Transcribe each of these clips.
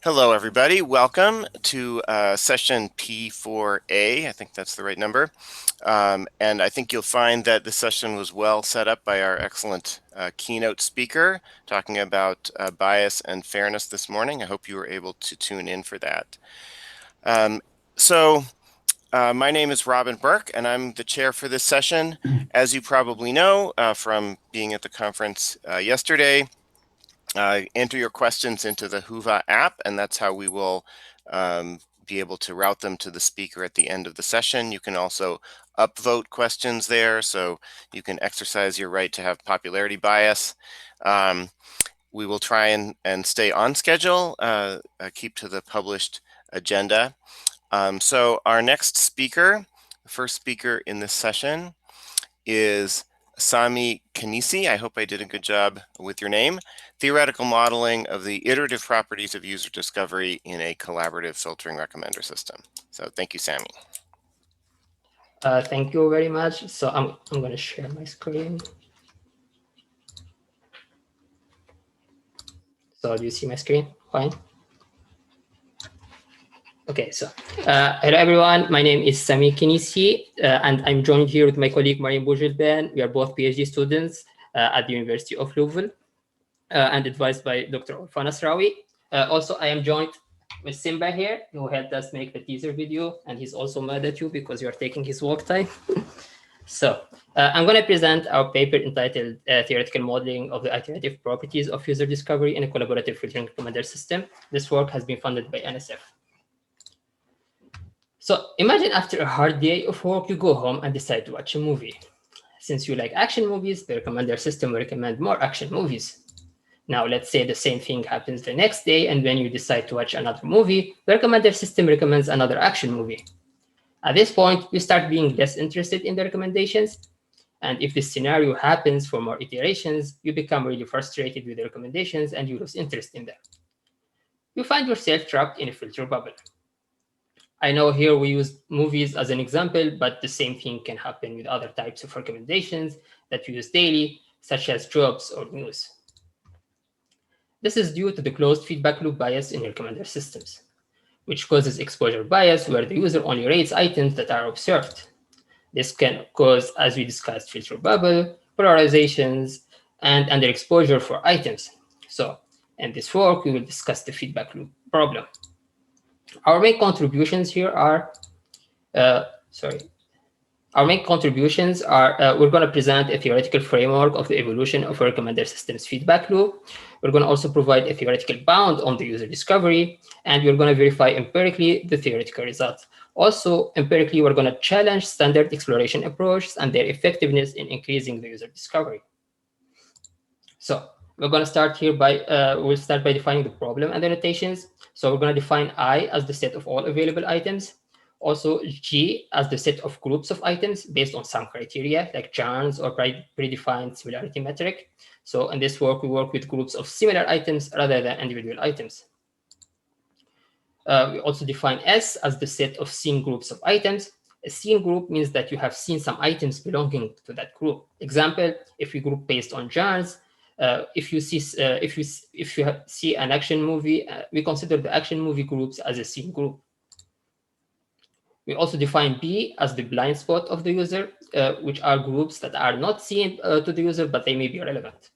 Hello, everybody. Welcome to session P4A. I think that's the right number. And I think you'll find that this session was well set up by our excellent keynote speaker talking about bias and fairness this morning. I hope you were able to tune in for that. My name is Robin Burke, and I'm the chair for this session. As you probably know from being at the conference yesterday, enter your questions into the Whova app, and that's how we will be able to route them to the speaker at the end of the session. You can also upvote questions there, so you can exercise your right to have popularity bias. We will try and stay on schedule, keep to the published agenda. So our next speaker, the first speaker in this session, is Sami Kanisi. I hope I did a good job with your name. Theoretical modeling of the iterative properties of user discovery in a collaborative filtering recommender system. So thank you, Sami. Thank you very much. So I'm going to share my screen. So do you see my screen? Fine. Okay, so hello everyone. My name is Sami Kanisi, and I'm joined here with my colleague Mariam Boujilban. We are both PhD students at the University of Louisville and advised by Dr. Orfan Asrawi. Also, I am joined with Simba here, who helped us make the teaser video, and he's also mad at you because you are taking his work time. So I'm going to present our paper entitled Theoretical Modeling of the Iterative Properties of User Discovery in a Collaborative Filtering Recommender System. This work has been funded by NSF. So imagine after a hard day of work, you go home and decide to watch a movie. Since you like action movies, the recommender system will recommend more action movies. Now, let's say the same thing happens the next day, and when you decide to watch another movie, the recommender system recommends another action movie. At this point, you start being less interested in the recommendations. And if this scenario happens for more iterations, you become really frustrated with the recommendations and you lose interest in them. You find yourself trapped in a filter bubble. I know here we use movies as an example, but the same thing can happen with other types of recommendations that we use daily, such as jobs or news. This is due to the closed feedback loop bias in recommender systems, which causes exposure bias where the user only rates items that are observed. This can cause, as we discussed, filter bubble, polarizations, and underexposure for items. So in this work, we will discuss the feedback loop problem. Our main contributions here are, we're going to present a theoretical framework of the evolution of a recommender system's feedback loop. We're going to also provide a theoretical bound on the user discovery, and we're going to verify empirically the theoretical results. Also, empirically, we're going to challenge standard exploration approaches and their effectiveness in increasing the user discovery. So we're going to start here by, we'll start by defining the problem and the notations. So we're going to define I as the set of all available items. Also G as the set of groups of items based on some criteria like chance or predefined similarity metric. So in this work, we work with groups of similar items rather than individual items. We also define S as the set of seen groups of items. A seen group means that you have seen some items belonging to that group. Example, if we group based on genres, if you see an action movie, we consider the action movie groups as a seen group. We also define B as the blind spot of the user, which are groups that are not seen to the user, but they may be relevant.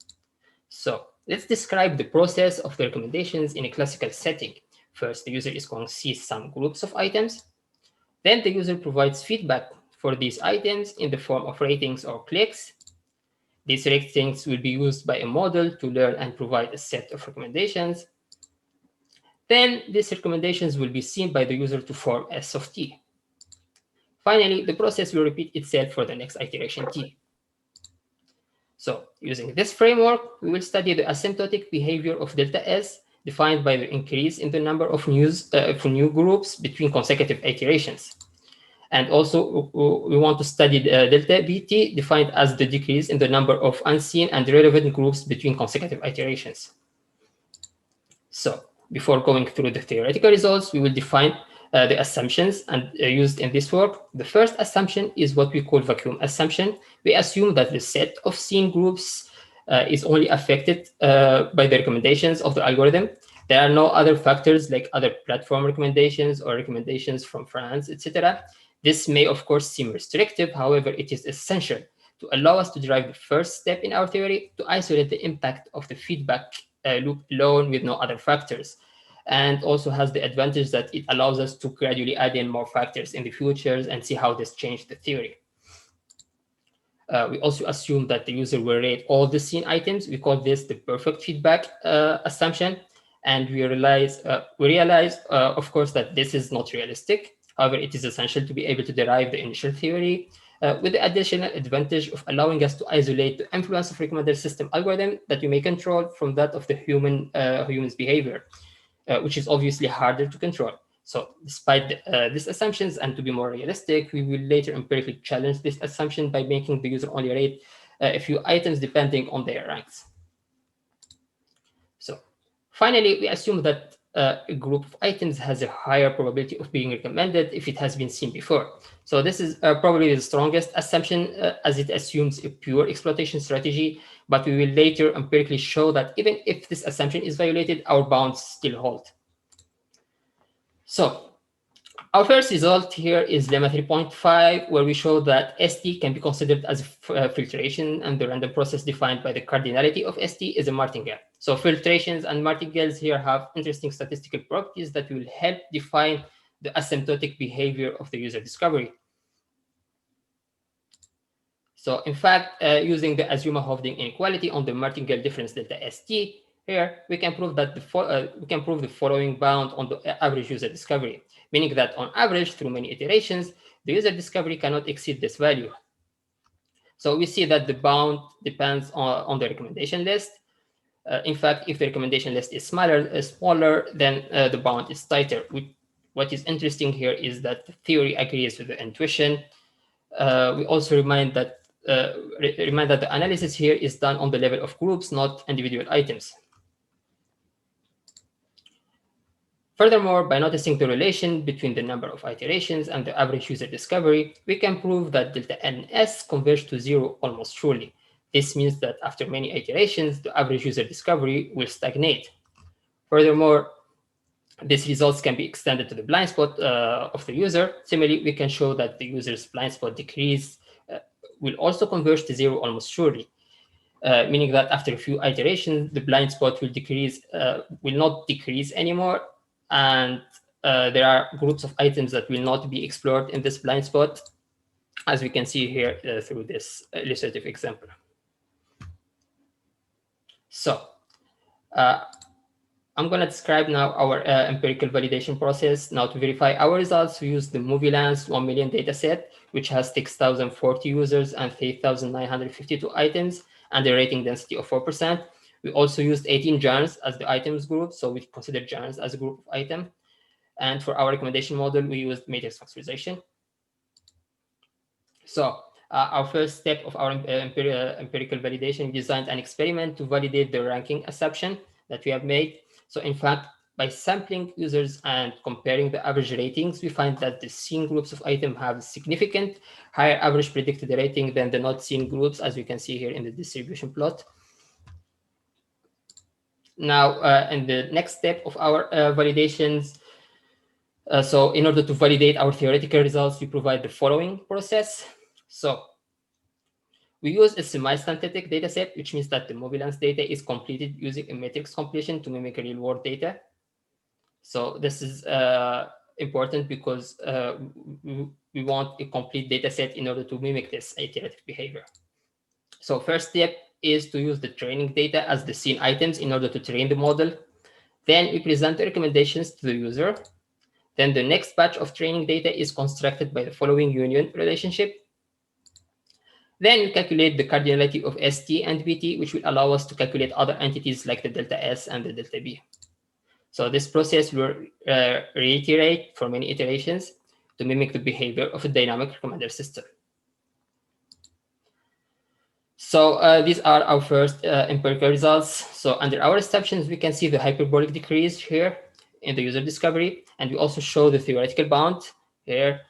So let's describe the process of the recommendations in a classical setting. First, the user is going to see some groups of items. Then the user provides feedback for these items in the form of ratings or clicks. These ratings will be used by a model to learn and provide a set of recommendations. Then these recommendations will be seen by the user to form S of t. Finally, the process will repeat itself for the next iteration t. So using this framework, we will study the asymptotic behavior of delta S defined by the increase in the number of new groups between consecutive iterations. And also, we want to study the delta BT defined as the decrease in the number of unseen and relevant groups between consecutive iterations. So before going through the theoretical results, we will define the assumptions and used in this work. The first assumption is what we call vacuum assumption. We assume that the set of seen groups is only affected by the recommendations of the algorithm. There are no other factors like other platform recommendations or recommendations from France, etc. This may, of course, seem restrictive. However, it is essential to allow us to derive the first step in our theory to isolate the impact of the feedback loop alone with no other factors. And also has the advantage that it allows us to gradually add in more factors in the futures and see how this changed the theory. We also assume that the user will rate all the scene items. We call this the perfect feedback assumption. And we realize, of course, that this is not realistic. However, it is essential to be able to derive the initial theory with the additional advantage of allowing us to isolate the influence of recommender system algorithm that we may control from that of the human's behavior, which is obviously harder to control. So despite these assumptions, and to be more realistic, we will later empirically challenge this assumption by making the user only rate a few items depending on their ranks. So finally, we assume that a group of items has a higher probability of being recommended if it has been seen before. So this is probably the strongest assumption as it assumes a pure exploitation strategy, but we will later empirically show that even if this assumption is violated, our bounds still hold. So our first result here is lemma 3.5, where we show that ST can be considered as a filtration, and the random process defined by the cardinality of ST is a martingale. So filtrations and martingales here have interesting statistical properties that will help define the asymptotic behavior of the user discovery. So in fact, using the Azuma-Hovding inequality on the martingale difference delta ST, here we can prove that the following bound on the average user discovery, meaning that on average, through many iterations, the user discovery cannot exceed this value. So we see that the bound depends on the recommendation list. In fact, if the recommendation list is smaller, then the bound is tighter. What is interesting here is that the theory agrees with the intuition. We also remind that the analysis here is done on the level of groups, not individual items. Furthermore, by noticing the relation between the number of iterations and the average user discovery, we can prove that delta NS converges to 0 almost surely. This means that after many iterations, the average user discovery will stagnate. Furthermore, these results can be extended to the blind spot of the user. Similarly, we can show that the user's blind spot decrease will also converge to 0 almost surely, meaning that after a few iterations, the blind spot will not decrease anymore. And there are groups of items that will not be explored in this blind spot, as we can see here through this illustrative example. So I'm going to describe now our empirical validation process. Now, to verify our results, we use the MovieLens 1 million dataset, which has 6,040 users and 3,952 items, and a rating density of 4%. We also used 18 genres as the items group, so we consider genres as a group of item. And for our recommendation model, we used matrix factorization. So our first step of our empirical validation, we designed an experiment to validate the ranking assumption that we have made. So in fact, by sampling users and comparing the average ratings, we find that the seen groups of items have significant higher average predicted rating than the not seen groups, as we can see here in the distribution plot. Now, in the next step of our validations, so in order to validate our theoretical results, we provide the following process. So we use a semi-synthetic data set, which means that the MovieLens data is completed using a matrix completion to mimic real-world data. So this is important because we want a complete data set in order to mimic this iterative behavior. So first step is to use the training data as the seen items in order to train the model. Then we present the recommendations to the user. Then the next batch of training data is constructed by the following union relationship. Then we calculate the cardinality of ST and BT, which will allow us to calculate other entities like the delta S and the delta B. So this process will reiterate for many iterations to mimic the behavior of a dynamic recommender system. So these are our first empirical results. So under our assumptions, we can see the hyperbolic decrease here in the user discovery. And we also show the theoretical bound here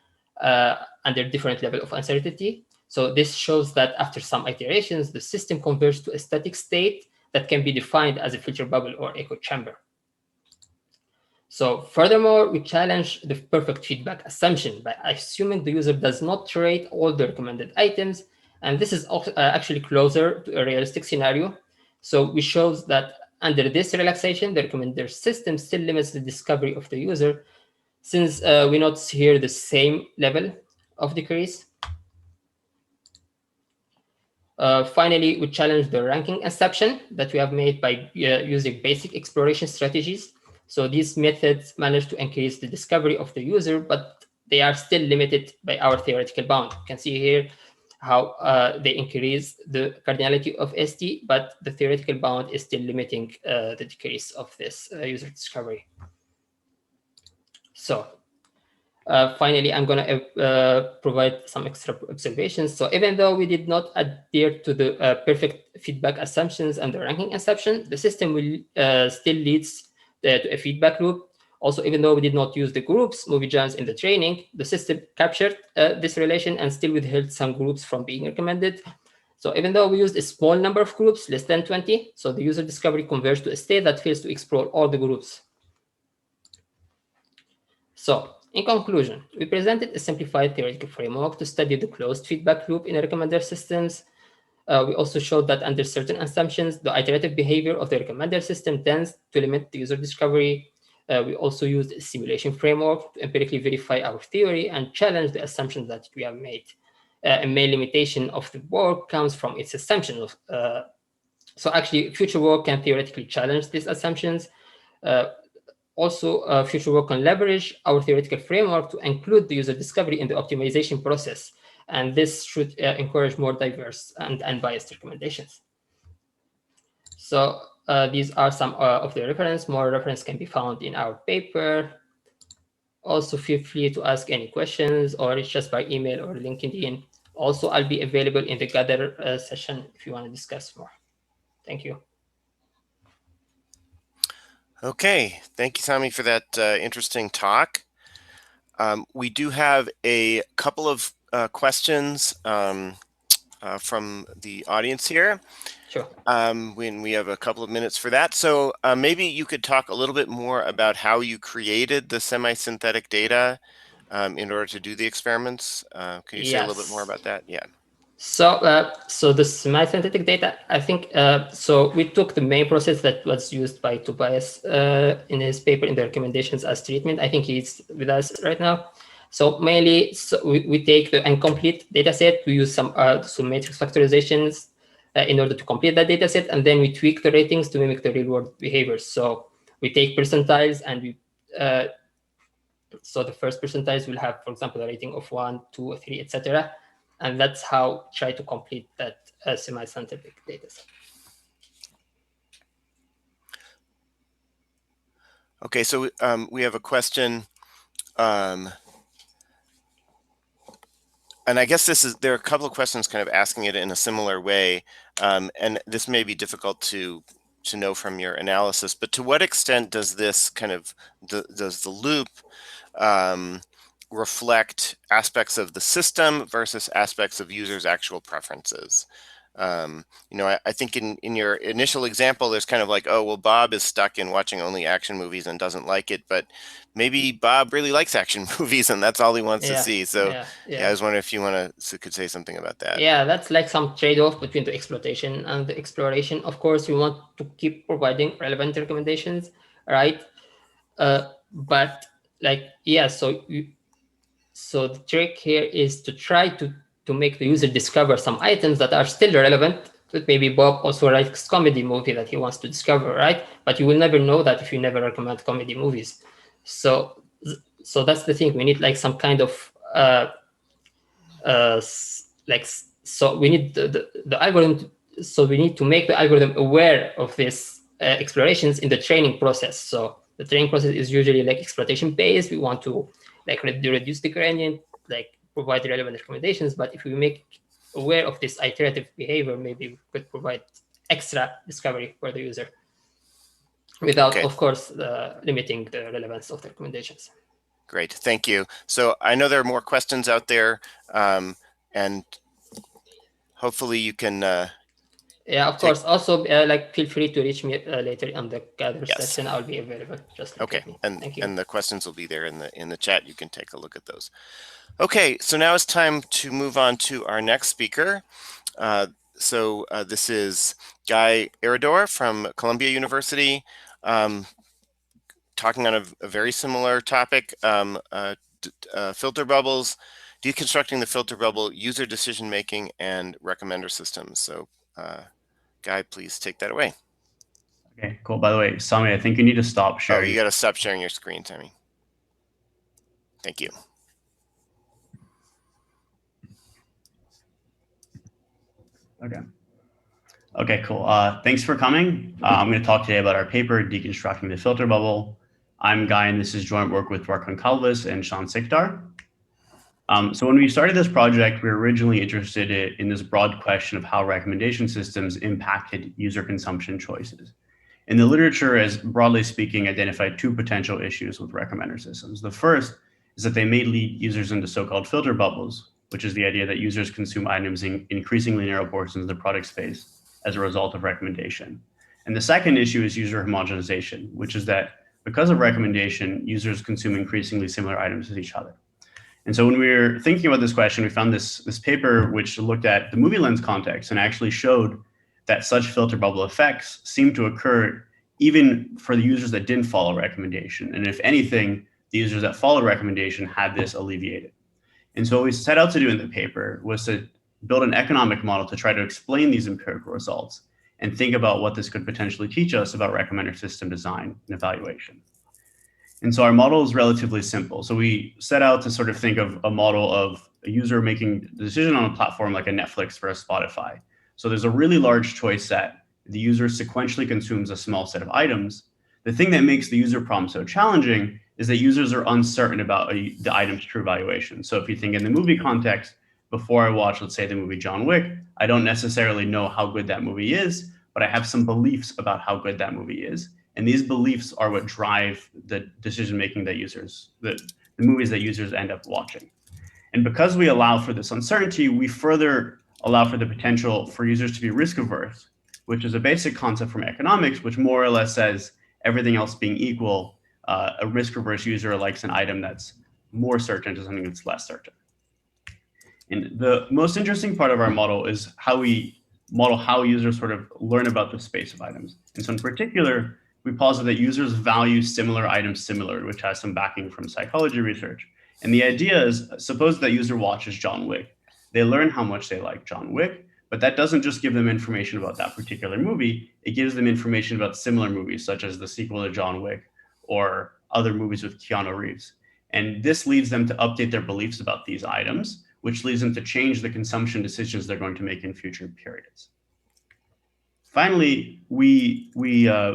under different level of uncertainty. So this shows that after some iterations, the system converges to a static state that can be defined as a filter bubble or echo chamber. So furthermore, we challenge the perfect feedback assumption by assuming the user does not rate all the recommended items. And this is actually closer to a realistic scenario. So we show that under this relaxation, the recommender system still limits the discovery of the user, since we notice here the same level of decrease. Finally, we challenge the ranking assumption that we have made by using basic exploration strategies. So these methods manage to increase the discovery of the user, but they are still limited by our theoretical bound. You can see here how they increase the cardinality of ST, but the theoretical bound is still limiting the decrease of this user discovery. So finally, I'm going to provide some extra observations. So even though we did not adhere to the perfect feedback assumptions and the ranking assumption, the system will still leads to a feedback loop. Also, even though we did not use the groups, movie genres in the training, the system captured this relation and still withheld some groups from being recommended. So even though we used a small number of groups, less than 20, so the user discovery converged to a state that fails to explore all the groups. So in conclusion, we presented a simplified theoretical framework to study the closed feedback loop in recommender systems. We also showed that under certain assumptions, the iterative behavior of the recommender system tends to limit the user discovery. We also used a simulation framework to empirically verify our theory and challenge the assumptions that we have made. A main limitation of the work comes from its assumptions. So actually, future work can theoretically challenge these assumptions. Also, future work can leverage our theoretical framework to include the user discovery in the optimization process. And this should encourage more diverse and unbiased recommendations. So these are some of the reference. More reference can be found in our paper. Also, feel free to ask any questions or reach us by email or LinkedIn. Also, I'll be available in the Gather session if you want to discuss more. Thank you. Okay, thank you, Sami, for that interesting talk. We do have a couple of questions from the audience here. Sure. When we have a couple of minutes for that. So maybe you could talk a little bit more about how you created the semi-synthetic data in order to do the experiments. Can you say a little bit more about that? Yeah. So, so the semi-synthetic data, I think, so we took the main process that was used by Tobias in his paper in the recommendations as treatment. I think he's with us right now. So mainly, so we take the incomplete data set. We use some matrix factorizations in order to complete that data set, and then we tweak the ratings to mimic the real-world behaviors. So we take percentiles, and we so the first percentiles will have, for example, a rating of 1, 2, 3, etc. And that's how try to complete that semi-synthetic data set. Okay, so we have a question. And I guess there are a couple of questions kind of asking it in a similar way. And this may be difficult to know from your analysis, but to what extent does this kind of, does the loop reflect aspects of the system versus aspects of users' actual preferences? You know, I think in your initial example, there's kind of like, oh, well, Bob is stuck in watching only action movies and doesn't like it, but maybe Bob really likes action movies and that's all he wants to see. So yeah, I was wondering if you could say something about that. Yeah, that's like some trade-off between the exploitation and the exploration. Of course, we want to keep providing relevant recommendations, right? But like, yeah, so the trick here is to try to make the user discover some items that are still relevant. That maybe Bob also likes comedy movie that he wants to discover, right? But you will never know that if you never recommend comedy movies. So that's the thing. We need like some kind of so we need the algorithm. So we need to make the algorithm aware of these explorations in the training process. So the training process is usually like exploitation based. We want to like reduce the gradient, like provide relevant recommendations. But if we make aware of this iterative behavior, maybe we could provide extra discovery for the user without, of course, limiting the relevance of the recommendations. Great, thank you. So I know there are more questions out there, and hopefully you can Yeah, of course. Also, like feel free to reach me later on the gather session. I'll be available. Just look at me. Thank you. And the questions will be there in the chat. You can take a look at those. Okay, so now it's time to move on to our next speaker. This is Guy Aridor from Columbia University, talking on a very similar topic, filter bubbles, deconstructing the filter bubble, user decision making, and recommender systems. So, Guy, please take that away. Okay, cool. By the way, Sami, I think you need to stop sharing. Oh, you got to stop sharing your screen, Tammy. Thank you. Okay, cool. Thanks for coming. I'm going to talk today about our paper, Deconstructing the Filter Bubble. I'm Guy, and this is joint work with Gonçalves and Shan Sikdar. So when we started this project, we were originally interested in this broad question of how recommendation systems impacted user consumption choices. And the literature has, broadly speaking, identified two potential issues with recommender systems. The first is that they may lead users into so-called filter bubbles, which is the idea that users consume items in increasingly narrow portions of the product space as a result of recommendation. And the second issue is user homogenization, which is that because of recommendation, users consume increasingly similar items as each other. And so when we were thinking about this question, we found this paper which looked at the movie lens context and actually showed that such filter bubble effects seem to occur even for the users that didn't follow recommendation. And if anything, the users that followed recommendation had this alleviated. And so what we set out to do in the paper was to build an economic model to try to explain these empirical results and think about what this could potentially teach us about recommender system design and evaluation. And so our model is relatively simple. So we set out to sort of think of a model of a user making a decision on a platform like a Netflix or a Spotify. So there's a really large choice set. The user sequentially consumes a small set of items. The thing that makes the user problem so challenging is that users are uncertain about the item's true valuation. So if you think in the movie context, before I watch, let's say, the movie John Wick, I don't necessarily know how good that movie is, but I have some beliefs about how good that movie is. And these beliefs are what drive the decision-making that the movies that users end up watching. And because we allow for this uncertainty, we further allow for the potential for users to be risk averse, which is a basic concept from economics, which more or less says everything else being equal, a risk averse user likes an item that's more certain to something that's less certain. And the most interesting part of our model is how we model how users sort of learn about the space of items. And so in particular, we posit that users value similar items similar, which has some backing from psychology research. And the idea is, suppose that user watches John Wick. They learn how much they like John Wick, but that doesn't just give them information about that particular movie. It gives them information about similar movies, such as the sequel to John Wick or other movies with Keanu Reeves. And this leads them to update their beliefs about these items, which leads them to change the consumption decisions they're going to make in future periods. Finally, we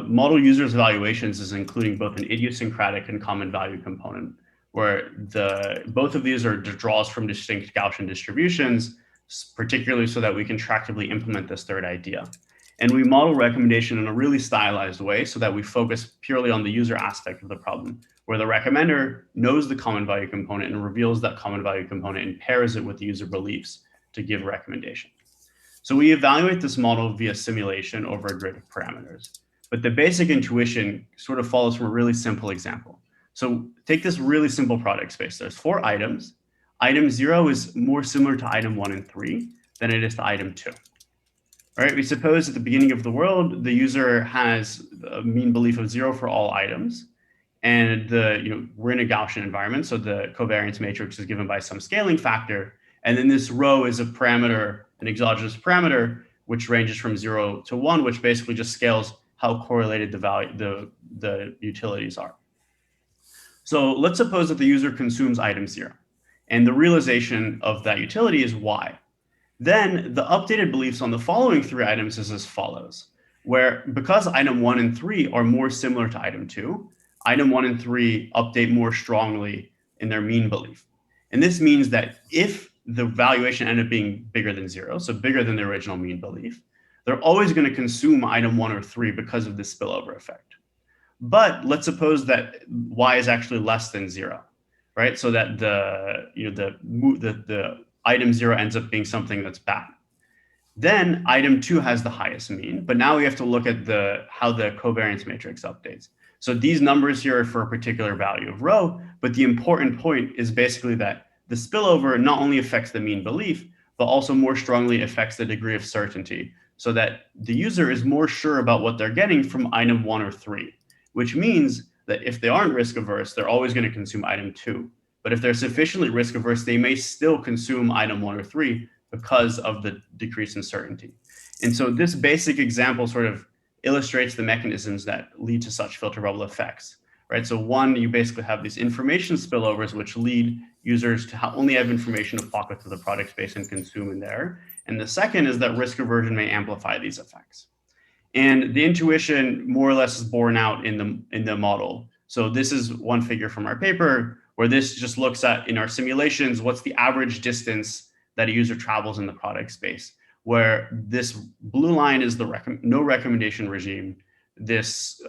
model users' evaluations as including both an idiosyncratic and common value component, where both of these are draws from distinct Gaussian distributions, particularly so that we can tractably implement this third idea. And we model recommendation in a really stylized way so that we focus purely on the user aspect of the problem, where the recommender knows the common value component and reveals that common value component and pairs it with the user beliefs to give recommendation. So we evaluate this model via simulation over a grid of parameters. But the basic intuition sort of follows from a really simple example. So take this really simple product space. There's 4 items. Item 0 is more similar to item 1 and 3 than it is to item 2. All right, we suppose at the beginning of the world, the user has a mean belief of 0 for all items. And we're in a Gaussian environment, so the covariance matrix is given by some scaling factor. And then this row is a parameter, an exogenous parameter, which ranges from 0 to 1, which basically just scales how correlated the utilities are. So let's suppose that the user consumes item 0, and the realization of that utility is y. Then the updated beliefs on the following 3 items is as follows, where because item 1 and 3 are more similar to item 2, item 1 and 3 update more strongly in their mean belief. And this means that if the valuation ended up being bigger than 0, so bigger than the original mean belief, they're always going to consume item 1 or 3 because of this spillover effect. But let's suppose that y is actually less than 0, right? So that the item 0 ends up being something that's bad. Then item 2 has the highest mean, but now we have to look at how the covariance matrix updates. So these numbers here are for a particular value of rho, but the important point is basically that the spillover not only affects the mean belief, but also more strongly affects the degree of certainty, so that the user is more sure about what they're getting from item 1 or 3, which means that if they aren't risk averse, they're always going to consume item 2. But if they're sufficiently risk averse, they may still consume item 1 or 3 because of the decrease in certainty. And so this basic example sort of illustrates the mechanisms that lead to such filter bubble effects, right? So one, you basically have these information spillovers, which lead users to only have information of pockets of the product space and consume in there. And the second is that risk aversion may amplify these effects. And the intuition more or less is borne out in the model. So this is one figure from our paper where this just looks at, in our simulations, what's the average distance that a user travels in the product space, where this blue line is the no recommendation regime, this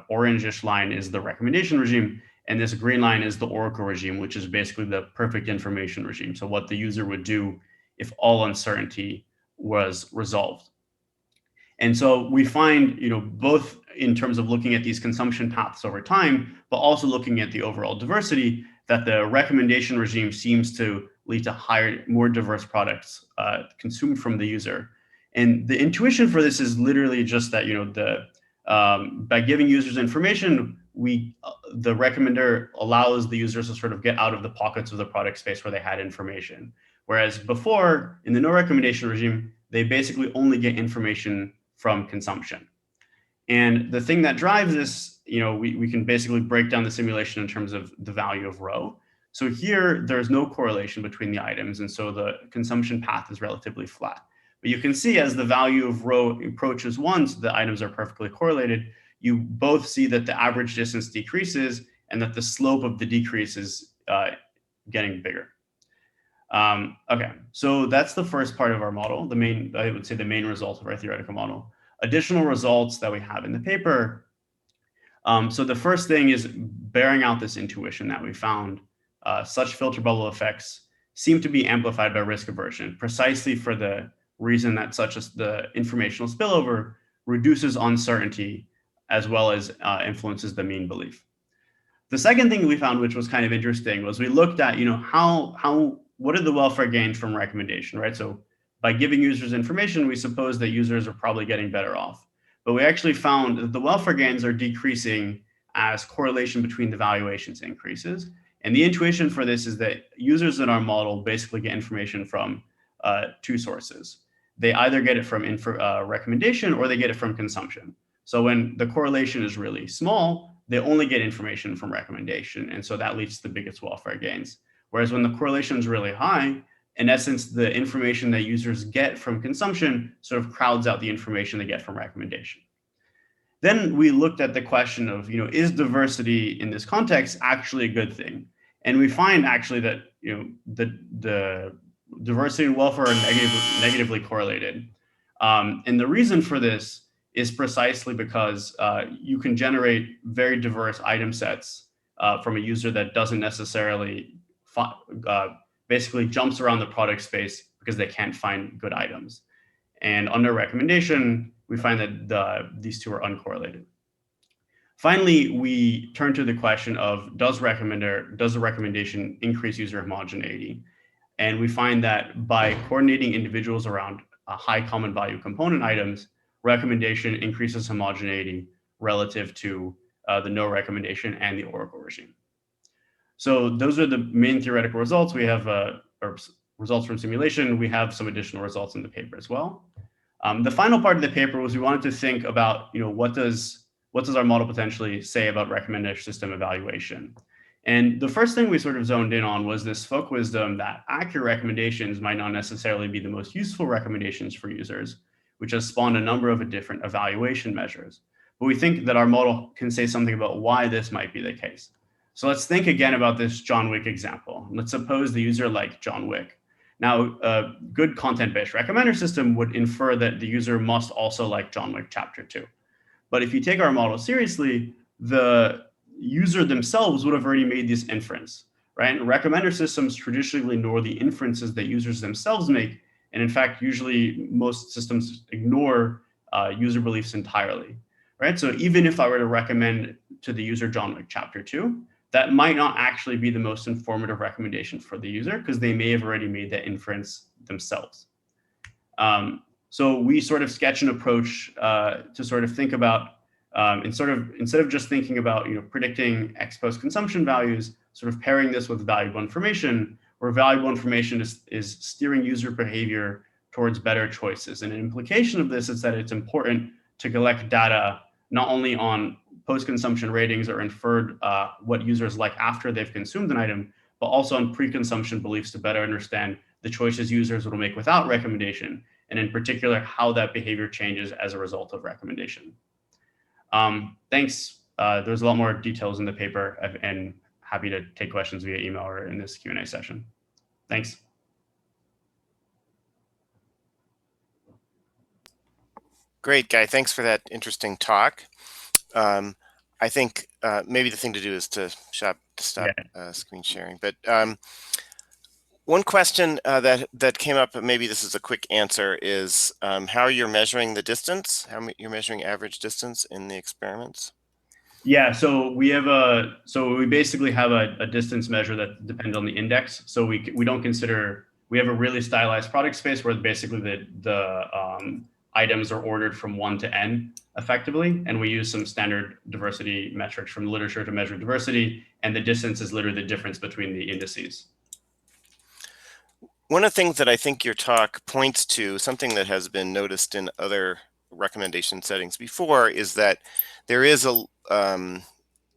orangish line is the recommendation regime, and this green line is the oracle regime, which is basically the perfect information regime. So what the user would do if all uncertainty was resolved. And so we find, both in terms of looking at these consumption paths over time, but also looking at the overall diversity, that the recommendation regime seems to lead to higher, more diverse products consumed from the user. And the intuition for this is literally just that, by giving users information, the recommender allows the users to sort of get out of the pockets of the product space where they had information. Whereas before, in the no recommendation regime, they basically only get information from consumption. And the thing that drives this, we can basically break down the simulation in terms of the value of rho. So here, there's no correlation between the items, and so the consumption path is relatively flat. But you can see as the value of rho approaches 1, so the items are perfectly correlated, you both see that the average distance decreases and that the slope of the decrease is getting bigger. Okay, so that's the first part of our model, I would say the main result of our theoretical model. Additional results that we have in the paper. So the first thing is bearing out this intuition that we found. Such filter bubble effects seem to be amplified by risk aversion, precisely for the reason that such as the informational spillover reduces uncertainty as well as influences the mean belief. The second thing we found, which was kind of interesting, was we looked at, what are the welfare gains from recommendation, right? So by giving users information, we suppose that users are probably getting better off. But we actually found that the welfare gains are decreasing as correlation between the valuations increases. And the intuition for this is that users in our model basically get information from 2 sources. They either get it from recommendation or they get it from consumption. So when the correlation is really small, they only get information from recommendation. And so that leads to the biggest welfare gains. Whereas when the correlation is really high, in essence, the information that users get from consumption sort of crowds out the information they get from recommendation. Then we looked at the question of, is diversity in this context actually a good thing? And we find actually that, the diversity and welfare are negatively correlated. And the reason for this is precisely because you can generate very diverse item sets from a user that doesn't necessarily basically jumps around the product space because they can't find good items. And under recommendation, we find that these two are uncorrelated. Finally, we turn to the question of does the recommendation increase user homogeneity? And we find that by coordinating individuals around high common value component items, recommendation increases homogeneity relative to the no recommendation and the oracle regime. So those are the main theoretical results. We have results from simulation. We have some additional results in the paper as well. The final part of the paper was we wanted to think about, what does our model potentially say about recommendation system evaluation? And the first thing we sort of zoned in on was this folk wisdom that accurate recommendations might not necessarily be the most useful recommendations for users, which has spawned a number of different evaluation measures. But we think that our model can say something about why this might be the case. So let's think again about this John Wick example. Let's suppose the user liked John Wick. Now, a good content-based recommender system would infer that the user must also like John Wick Chapter 2. But if you take our model seriously, the user themselves would have already made this inference, right? And recommender systems traditionally ignore the inferences that users themselves make And in fact, usually most systems ignore user beliefs entirely, right? So even if I were to recommend to the user John like chapter 2, that might not actually be the most informative recommendation for the user because they may have already made that inference themselves. So we sort of sketch an approach to sort of think about, instead of just thinking about predicting ex post consumption values, sort of pairing this with valuable information, where valuable information is steering user behavior towards better choices. And an implication of this is that it's important to collect data not only on post-consumption ratings or inferred what users like after they've consumed an item, but also on pre-consumption beliefs to better understand the choices users will make without recommendation, and in particular, how that behavior changes as a result of recommendation. Thanks. There's a lot more details in the paper, and happy to take questions via email or in this Q&A session. Thanks. Great, Guy. Thanks for that interesting talk. I think maybe the thing to do is to stop screen sharing. But one question that came up, maybe this is a quick answer, is how you're measuring the distance, how you're measuring average distance in the experiments. Yeah, so we basically have a distance measure that depends on the index. So we don't consider, we have a really stylized product space where basically the items are ordered from 1 to n effectively, and we use some standard diversity metrics from the literature to measure diversity, and the distance is literally the difference between the indices. One of the things that I think your talk points to, something that has been noticed in other recommendation settings before, is that there is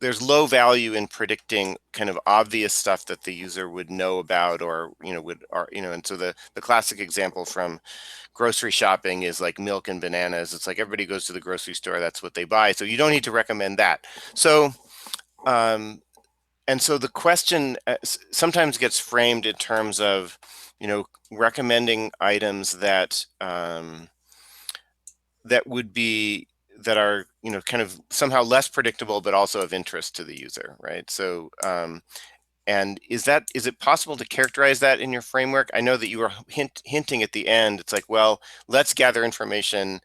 there's low value in predicting kind of obvious stuff that the user would know about, or and so the classic example from grocery shopping is like milk and bananas. It's like everybody goes to the grocery store, that's what they buy, so you don't need to recommend that. So and so the question sometimes gets framed in terms of recommending items that that are kind of somehow less predictable but also of interest to the user, right? So and is it possible to characterize that in your framework? I know that you were hinting at the end, it's like, well, let's gather information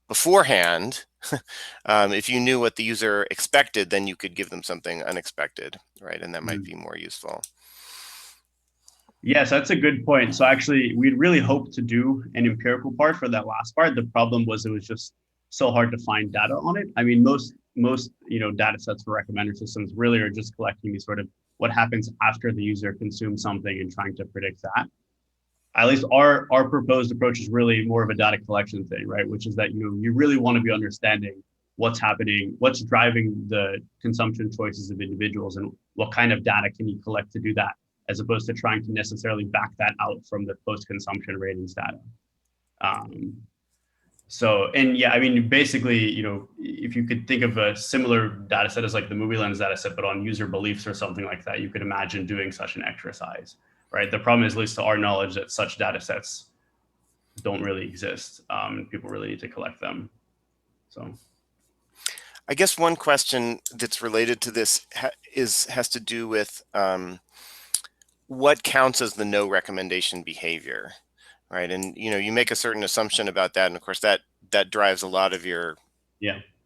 beforehand. If you knew what the user expected, then you could give them something unexpected, right? And that might be more useful. Yes, that's a good point. So actually, we'd really hoped to do an empirical part for that last part. The problem was it was just so hard to find data on it. I mean, most data sets for recommender systems really are just collecting these sort of what happens after the user consumes something and trying to predict that. At least our proposed approach is really more of a data collection thing, right? Which is that you really want to be understanding what's happening, what's driving the consumption choices of individuals, and what kind of data can you collect to do that, as opposed to trying to necessarily back that out from the post-consumption ratings data. And yeah, I mean, basically, if you could think of a similar data set as like the movie lens data set, but on user beliefs or something like that, you could imagine doing such an exercise, right? The problem is, at least to our knowledge, that such data sets don't really exist. People really need to collect them. So I guess one question that's related to this has to do with what counts as the no recommendation behavior, right? And you make a certain assumption about that, and of course that drives a lot of your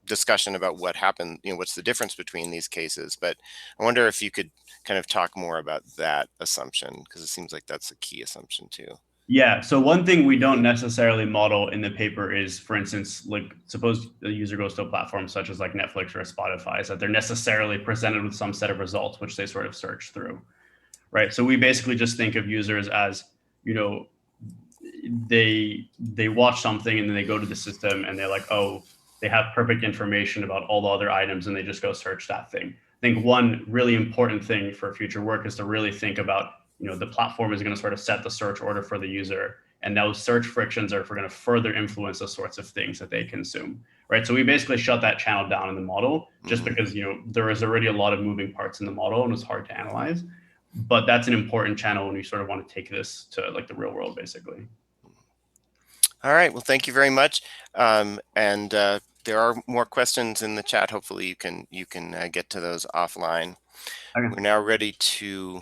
discussion about what happened, what's the difference between these cases. But I wonder if you could kind of talk more about that assumption, because it seems like that's a key assumption too. Yeah, so one thing we don't necessarily model in the paper is, for instance, like suppose the user goes to a platform such as like Netflix or Spotify, is that they're necessarily presented with some set of results which they sort of search through, right? So we basically just think of users as, they watch something and then they go to the system and they're like, oh, they have perfect information about all the other items and they just go search that thing. I think one really important thing for future work is to really think about, the platform is going to sort of set the search order for the user, and those search frictions are going to further influence the sorts of things that they consume, right? So we basically shut that channel down in the model just because, there is already a lot of moving parts in the model and it's hard to analyze. But that's an important channel when we sort of want to take this to like the real world, basically. All right. Well, thank you very much. There are more questions in the chat. Hopefully you can get to those offline. Okay. We're now ready to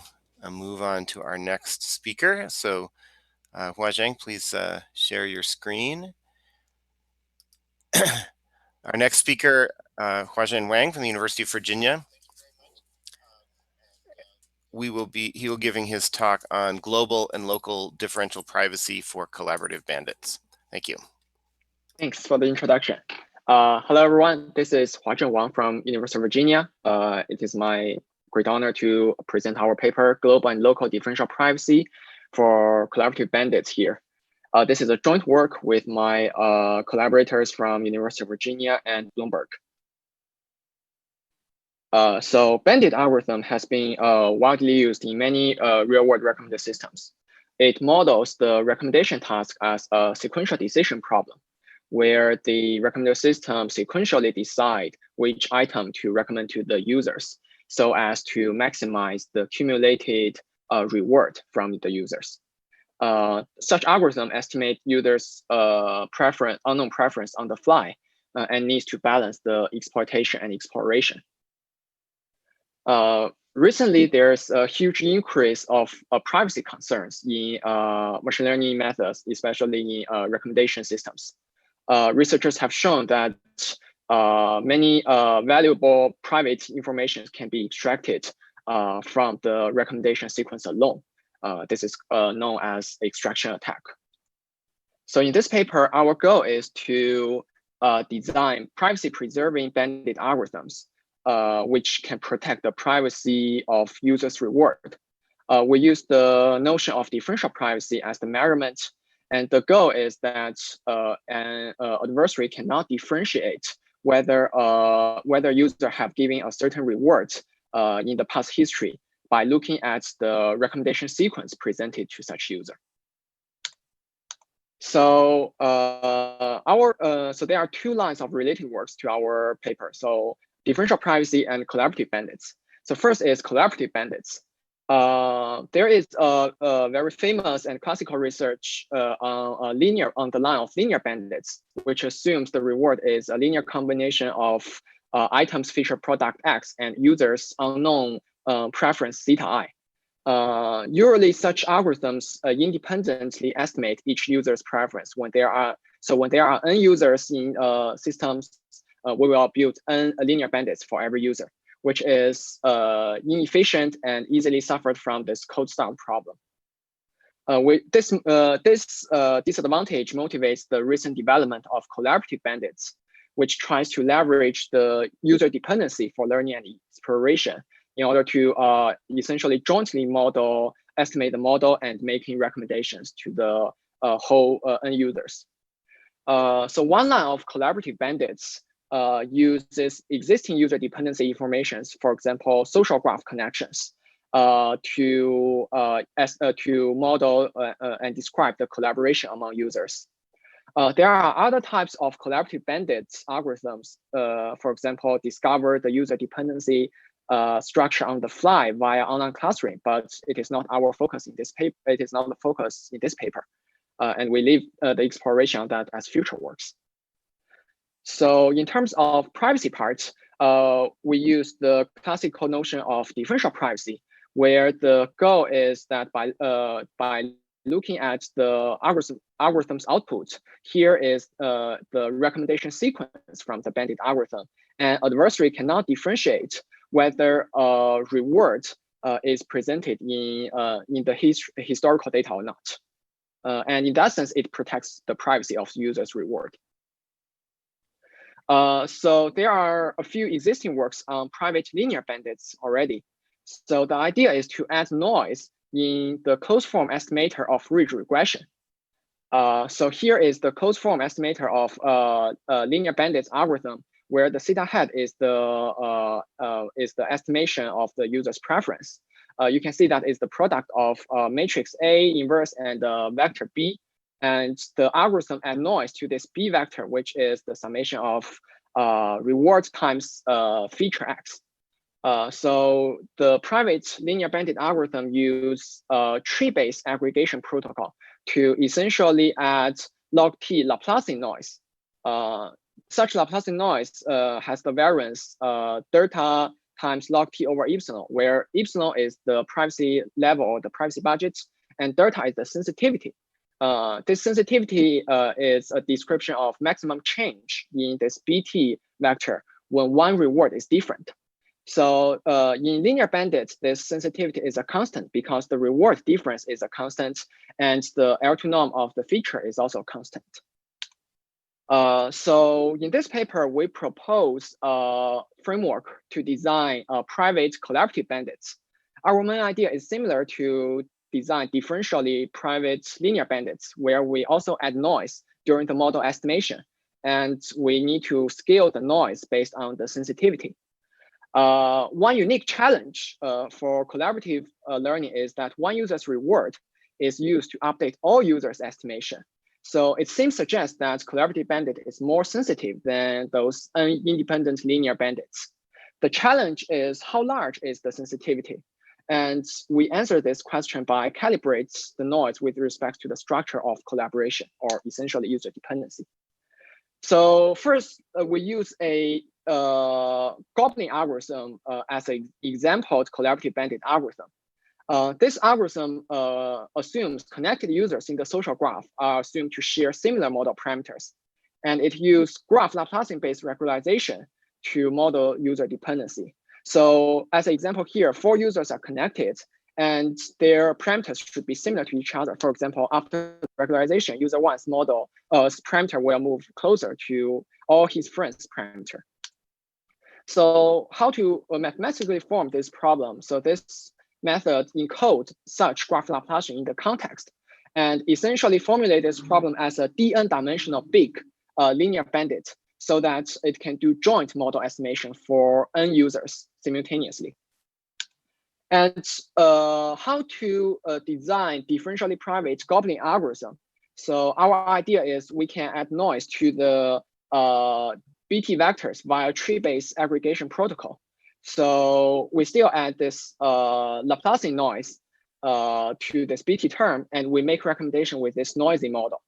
move on to our next speaker. So Zhang, please share your screen. Our next speaker, Wang from the University of Virginia. He will be giving his talk on global and local differential privacy for collaborative bandits. Thank you. Thanks for the introduction. Hello, everyone. This is Wang from University of Virginia. It is my great honor to present our paper, Global and Local Differential Privacy for Collaborative Bandits here. This is a joint work with my collaborators from University of Virginia and Bloomberg. So Bandit algorithm has been widely used in many real-world recommender systems. It models the recommendation task as a sequential decision problem, where the recommender system sequentially decide which item to recommend to the users, so as to maximize the accumulated reward from the users. Such algorithm estimate users' unknown preference on the fly, and needs to balance the exploitation and exploration. Recently, there's a huge increase of privacy concerns in machine learning methods, especially in recommendation systems. Researchers have shown that many valuable private information can be extracted from the recommendation sequence alone. This is known as extraction attack. So in this paper, our goal is to design privacy-preserving bandit algorithms which can protect the privacy of users' reward. We use the notion of differential privacy as the measurement, and the goal is that an adversary cannot differentiate whether user have given a certain reward in the past history by looking at the recommendation sequence presented to such user. So so there are two lines of related works to our paper. So differential privacy and collaborative bandits. So first is collaborative bandits. There is a very famous and classical research on the line of linear bandits, which assumes the reward is a linear combination of items feature product X and users unknown preference theta I. Usually, such algorithms independently estimate each user's preference. When there are n users in systems, we will build n linear bandits for every user, which is inefficient and easily suffered from this cold start problem. This disadvantage motivates the recent development of collaborative bandits, which tries to leverage the user dependency for learning and exploration in order to essentially jointly estimate the model and making recommendations to the whole end users. So one line of collaborative bandits uses existing user dependency informations, for example, social graph connections, to model and describe the collaboration among users. There are other types of collaborative bandits algorithms, for example, discover the user dependency structure on the fly via online clustering, but it is not our focus in this paper. It is not the focus in this paper, and we leave the exploration on that as future works. So in terms of privacy parts, we use the classical notion of differential privacy, where the goal is that by looking at the algorithm's output, here is the recommendation sequence from the bandit algorithm, and adversary cannot differentiate whether a reward is presented in the historical data or not. And in that sense, it protects the privacy of the user's reward. So there are a few existing works on private linear bandits already. So the idea is to add noise in the closed form estimator of ridge regression. So here is the closed form estimator of linear bandits algorithm, where the theta hat is the estimation of the user's preference. You can see that is the product of matrix A inverse and vector B, and the algorithm add noise to this B vector, which is the summation of reward times feature X. So the private linear bandit algorithm use tree-based aggregation protocol to essentially add log T Laplacian noise. Such Laplacian noise has the variance delta times log T over epsilon, where epsilon is the privacy level or the privacy budget, and delta is the sensitivity. this sensitivity is a description of maximum change in this BT vector when one reward is different. So in linear bandits, this sensitivity is a constant because the reward difference is a constant and the L2 norm of the feature is also constant. So in this paper, we propose a framework to design private collaborative bandits. Our main idea is similar to design differentially private linear bandits, where we also add noise during the model estimation, and we need to scale the noise based on the sensitivity. One unique challenge for collaborative learning is that one user's reward is used to update all users' estimation. So it seems to suggest that collaborative bandit is more sensitive than those independent linear bandits. The challenge is how large is the sensitivity? And we answer this question by calibrate the noise with respect to the structure of collaboration, or essentially user dependency. So first, we use a GOBLin algorithm as an example collaborative bandit algorithm. This algorithm assumes connected users in the social graph are assumed to share similar model parameters. And it uses graph Laplacian-based regularization to model user dependency. So as an example here, 4 users are connected and their parameters should be similar to each other. For example, after regularization, user 1's model parameter will move closer to all his friends' parameter. So how to mathematically form this problem? So this method encodes such graph Laplacian in the context and essentially formulate this problem as a dn dimensional big linear bandit so that it can do joint model estimation for n users simultaneously. And how to design differentially private GOBLin algorithm. So our idea is we can add noise to the BT vectors via tree-based aggregation protocol. So we still add this Laplacian noise to this BT term, and we make recommendation with this noisy model.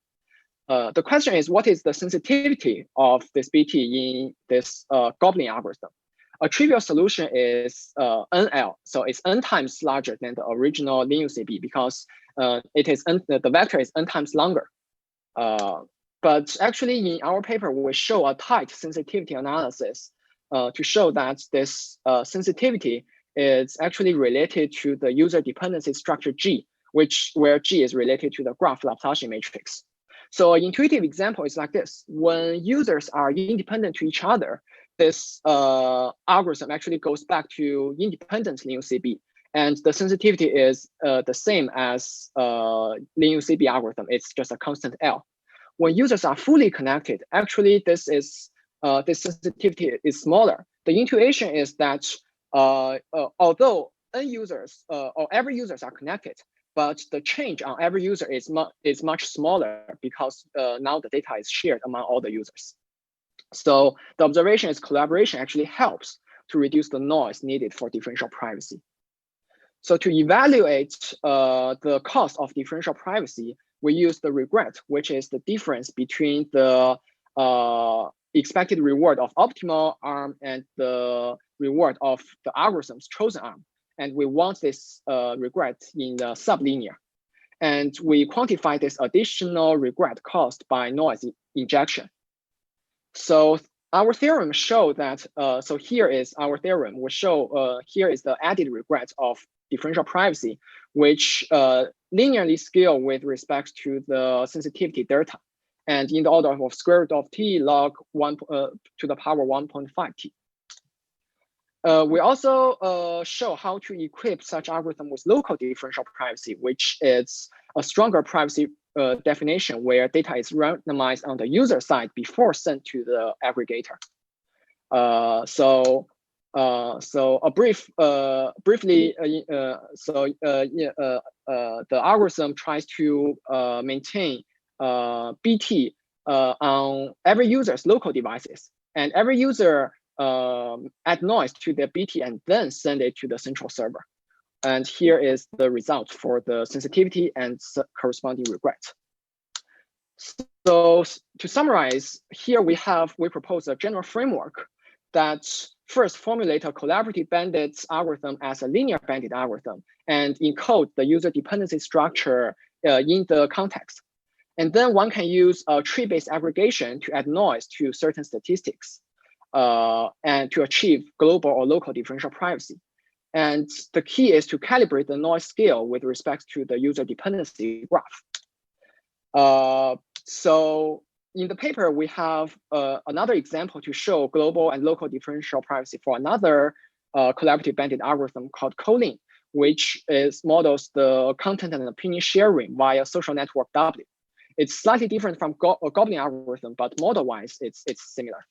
The question is, what is the sensitivity of this BT in this GOBLin algorithm? A trivial solution is NL, so it's n times larger than the original LinUCB because it is the vector is n times longer. But actually, in our paper, we show a tight sensitivity analysis to show that this sensitivity is actually related to the user dependency structure G, where G is related to the graph Laplacian matrix. So an intuitive example is like this. When users are independent to each other, this algorithm actually goes back to independent LinUCB. And the sensitivity is the same as LinUCB algorithm. It's just a constant L. When users are fully connected, actually this sensitivity is smaller. The intuition is that although n users or every users are connected, but the change on every user is much smaller because now the data is shared among all the users. So the observation is collaboration actually helps to reduce the noise needed for differential privacy. So to evaluate the cost of differential privacy, we use the regret, which is the difference between the expected reward of optimal arm and the reward of the algorithm's chosen arm. And we want this regret in the sublinear. And we quantify this additional regret caused by noise injection. So our theorem show that, so here is our theorem. We show here is the added regret of differential privacy, which linearly scale with respect to the sensitivity delta, and in the order of square root of t log 1 to the power 1.5 t. We also show how to equip such algorithm with local differential privacy, which is a stronger privacy definition where data is randomized on the user side before sent to the aggregator. So briefly, the algorithm tries to maintain BT on every user's local devices, and every user add noise to their BT and then send it to the central server. And here is the result for the sensitivity and corresponding regret. So to summarize, here we propose a general framework that first formulate a collaborative bandits algorithm as a linear bandit algorithm and encode the user dependency structure in the context. And then one can use a tree-based aggregation to add noise to certain statistics and to achieve global or local differential privacy. And the key is to calibrate the noise scale with respect to the user dependency graph. So in the paper, we have another example to show global and local differential privacy for another collaborative bandit algorithm called GOBLin, which models the content and opinion sharing via social network doubling. It's slightly different from GOBLin algorithm, but model-wise, it's similar.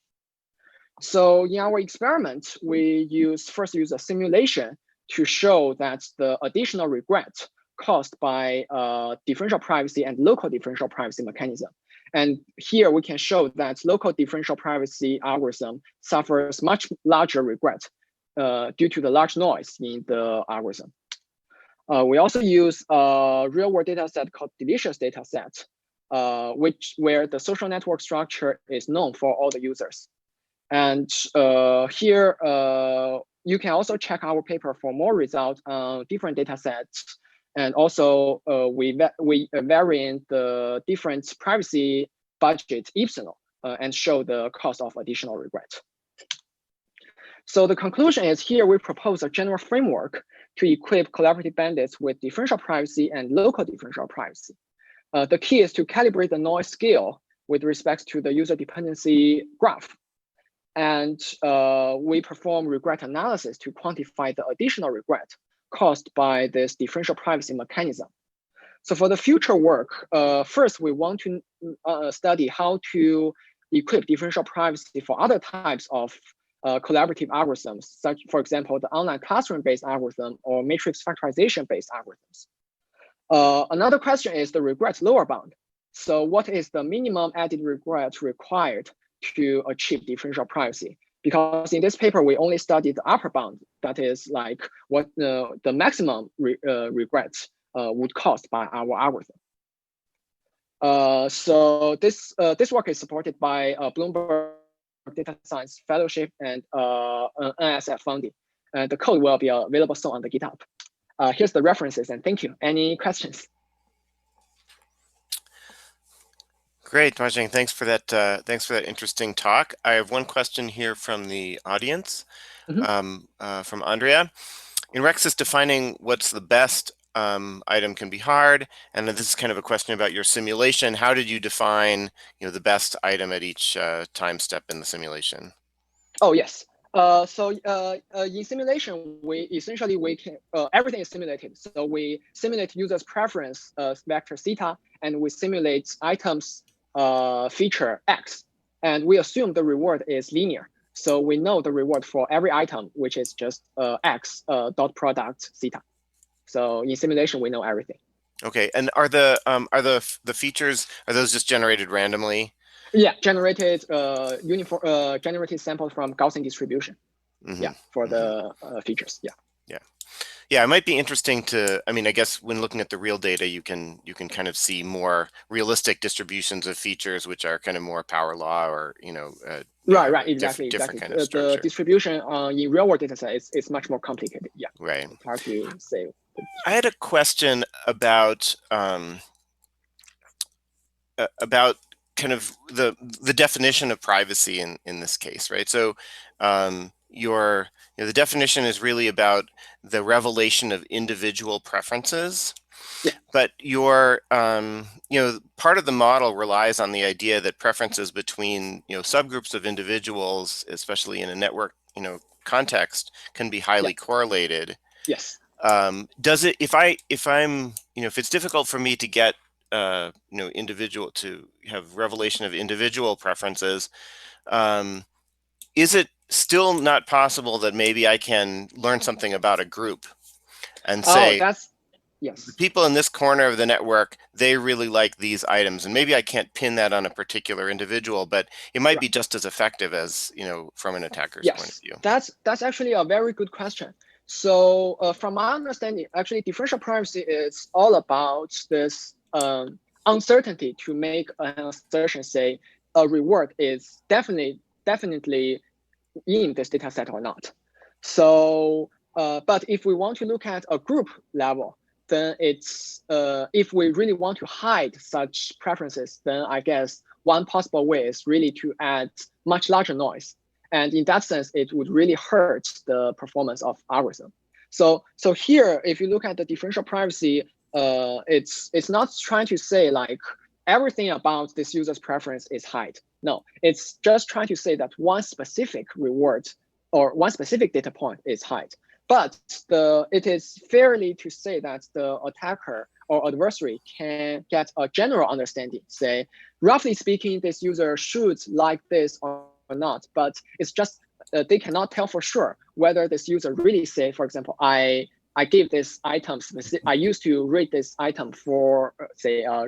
So in our experiment, we first use a simulation to show that the additional regret caused by differential privacy and local differential privacy mechanism. And here we can show that local differential privacy algorithm suffers much larger regret due to the large noise in the algorithm. We also use a real-world data set called delicious data set, where the social network structure is known for all the users. And here, you can also check our paper for more results on different data sets. And also, we vary in the different privacy budget epsilon and show the cost of additional regret. So the conclusion is here we propose a general framework to equip collaborative bandits with differential privacy and local differential privacy. The key is to calibrate the noise scale with respect to the user dependency graph. And we perform regret analysis to quantify the additional regret caused by this differential privacy mechanism. So for the future work, first, we want to study how to equip differential privacy for other types of collaborative algorithms, such, for example, the online classroom-based algorithm or matrix factorization-based algorithms. Another question is the regret lower bound. So what is the minimum added regret required to achieve differential privacy? Because in this paper, we only studied the upper bound, that is like what the maximum regret would cost by our algorithm. So this work is supported by Bloomberg Data Science Fellowship and NSF funding. And the code will be available soon on the GitHub. Here's the references, and thank you. Any questions? Great, Mahjong. Thanks for that interesting talk. I have one question here from the audience, from Andrea. In RecSys, defining what's the best item can be hard, and this is kind of a question about your simulation. How did you define, the best item at each time step in the simulation? Oh yes. So in simulation, we can everything is simulated. So we simulate users preference vector theta, and we simulate items feature X, and we assume the reward is linear. So we know the reward for every item, which is just X dot product theta. So in simulation, we know everything. Okay, and are the features, are those just generated randomly? Yeah, generated generated sample from Gaussian distribution. Yeah, for the features. Yeah. Yeah, it might be interesting to, I guess when looking at the real data, you can kind of see more realistic distributions of features, which are kind of more power law or, right, exactly. Different kind of structure. The distribution in real world data set is much more complicated. Yeah. Right. It's hard to say. I had a question about kind of the definition of privacy in this case, right? So the definition is really about the revelation of individual preferences. Yeah. But your part of the model relies on the idea that preferences between subgroups of individuals, especially in a network context, can be highly correlated. Yes. Does it, if it's difficult for me to get individual to have revelation of individual preferences, is it still not possible that maybe I can learn something about a group and say, yes, the people in this corner of the network, they really like these items, and maybe I can't pin that on a particular individual, but it might be just as effective as from an attacker's point of view. That's actually a very good question. So from my understanding, actually differential privacy is all about this uncertainty to make an assertion, say a reward is definitely in this data set or not. So, but if we want to look at a group level, then it's if we really want to hide such preferences, then I guess one possible way is really to add much larger noise. And in that sense, it would really hurt the performance of algorithm. So here, if you look at the differential privacy, it's not trying to say like everything about this user's preference is hide. No, it's just trying to say that one specific reward or one specific data point is hide. But it is fairly to say that the attacker or adversary can get a general understanding. Say, roughly speaking, this user should like this or not, but it's just they cannot tell for sure whether this user really say, for example, I gave this item specific. I used to rate this item for say a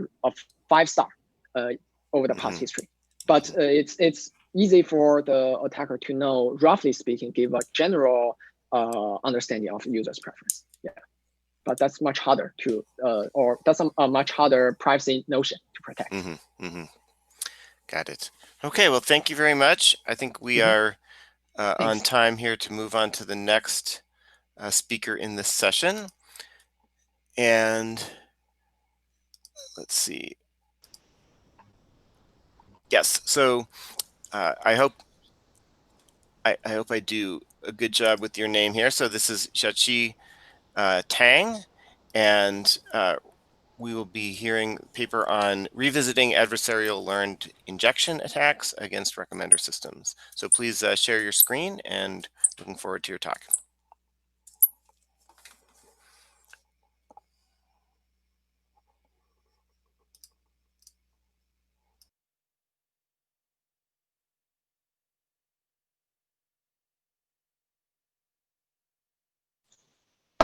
5-star over the past history. But it's easy for the attacker to know, roughly speaking, give a general understanding of user's preference. Yeah, but that's much harder to, or that's a much harder privacy notion to protect. Got it. Okay, well, thank you very much. I think we are on time here to move on to the next speaker in this session. And let's see. Yes, so I hope I do a good job with your name here. So this is Jiaxi Tang, and we will be hearing a paper on revisiting adversarial learned injection attacks against recommender systems. So please share your screen, and looking forward to your talk.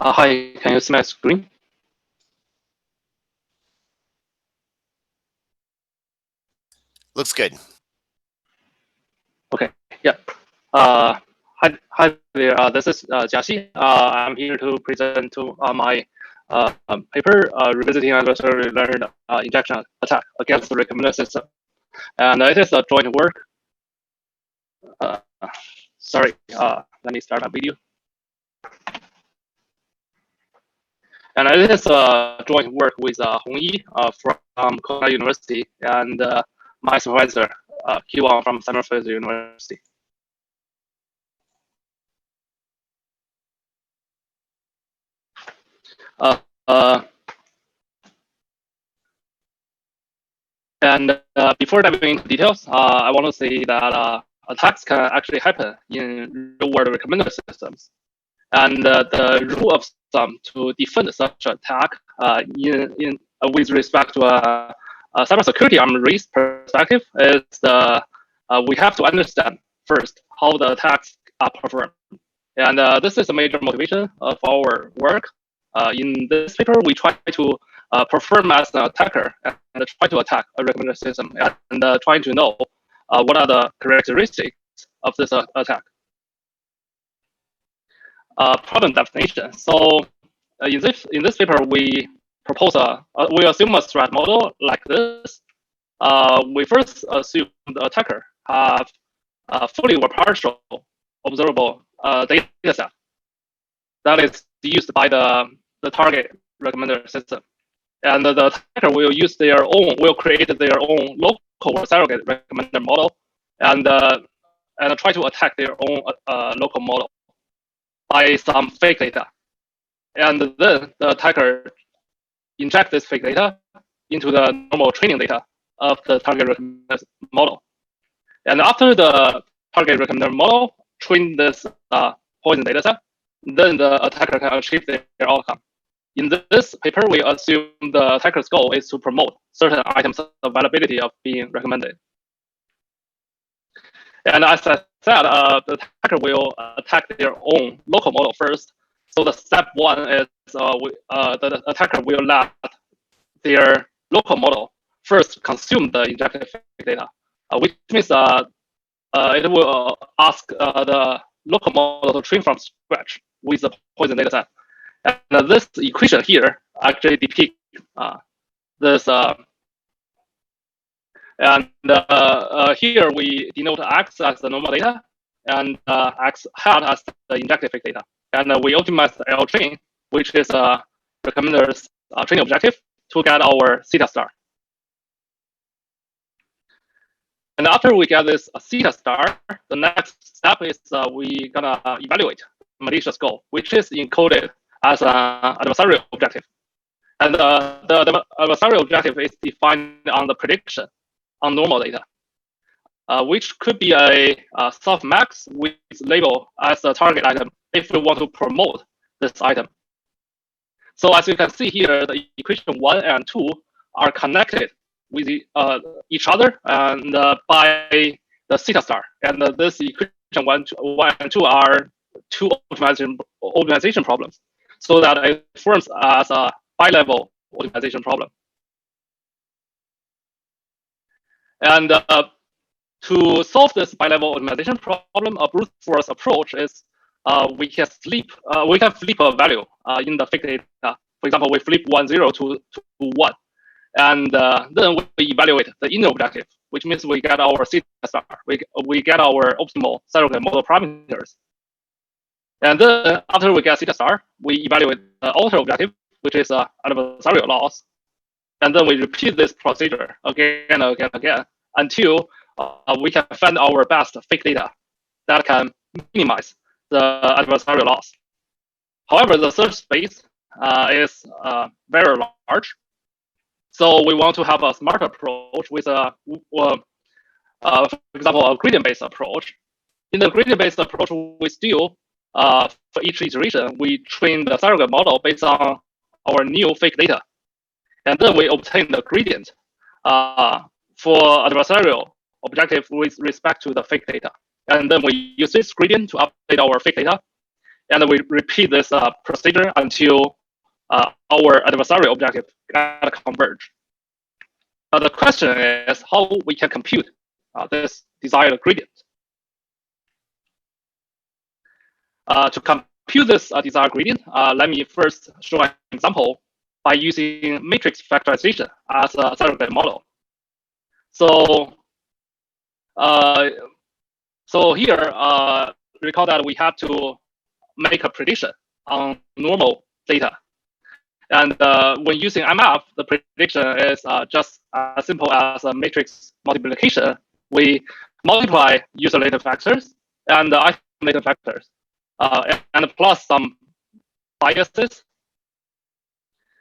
Hi, can you see my screen? Looks good. Okay, yeah. Hi there. This is Jiaxi. I'm here to present my paper revisiting adversarially learned injection attack against the recommender system, and it is a joint work. Sorry, let me start my video. And it is a joint work with Hongyi from Cornell University and my supervisor, Wang from Fraser University. And before diving into details, I want to say that attacks can actually happen in real-world recommender systems. And the rule of thumb to defend such attack with respect to cybersecurity armory's perspective is we have to understand first how the attacks are performed. And this is a major motivation of our work. In this paper, we try to perform as an attacker and try to attack a recommender system and trying to know what are the characteristics of this attack. Problem definition. So in this paper, we propose we assume a threat model like this. We first assume the attacker have fully or partial observable data set that is used by the target recommender system, and the attacker will create their own local or surrogate recommender model, and try to attack their own local model by some fake data. And then the attacker inject this fake data into the normal training data of the target recommender model. And after the target recommender model train this poison data set, then the attacker can achieve their outcome. In this paper, we assume the attacker's goal is to promote certain items' availability of being recommended. And as I said, the attacker will attack their own local model first. So the step one is the attacker will let their local model first consume the injected data, which means it will ask the local model to train from scratch with the poison data set. And this equation here actually depicts this. And here we denote X as the normal data and X hat as the injected fake data. And we optimize the L train, which is recommender's training objective to get our theta star. And after we get this theta star, the next step is we gonna evaluate malicious goal, which is encoded as an adversarial objective. And the adversarial objective is defined on the prediction on normal data, which could be a softmax with label as a target item if we want to promote this item. So as you can see here, the equation 1 and 2 are connected with each other and by the theta star. And this equation 1 and 2 are two optimization problems, so that it forms as a bi-level optimization problem. And to solve this bi-level optimization problem, a brute force approach is we can flip a value in the fake data. For example, we flip 1, 0 to 1. And then we evaluate the inner objective, which means we get our theta star. We get our optimal surrogate model parameters. And then after we get theta star, we evaluate the outer objective, which is adversarial loss. And then we repeat this procedure again and again and again until we can find our best fake data that can minimize the adversarial loss. However, the search space is very large. So we want to have a smart approach with for example, a gradient-based approach. In the gradient-based approach, we still, for each iteration, we train the surrogate model based on our new fake data. And then we obtain the gradient for adversarial objective with respect to the fake data. And then we use this gradient to update our fake data. And we repeat this procedure until our adversarial objective can converge. The question is how we can compute this desired gradient. To compute this desired gradient, let me first show an example by using matrix factorization as a surrogate model. So, here, recall that we have to make a prediction on normal data. And when using MF, the prediction is just as simple as a matrix multiplication. We multiply user-related factors and item-related factors, and plus some biases.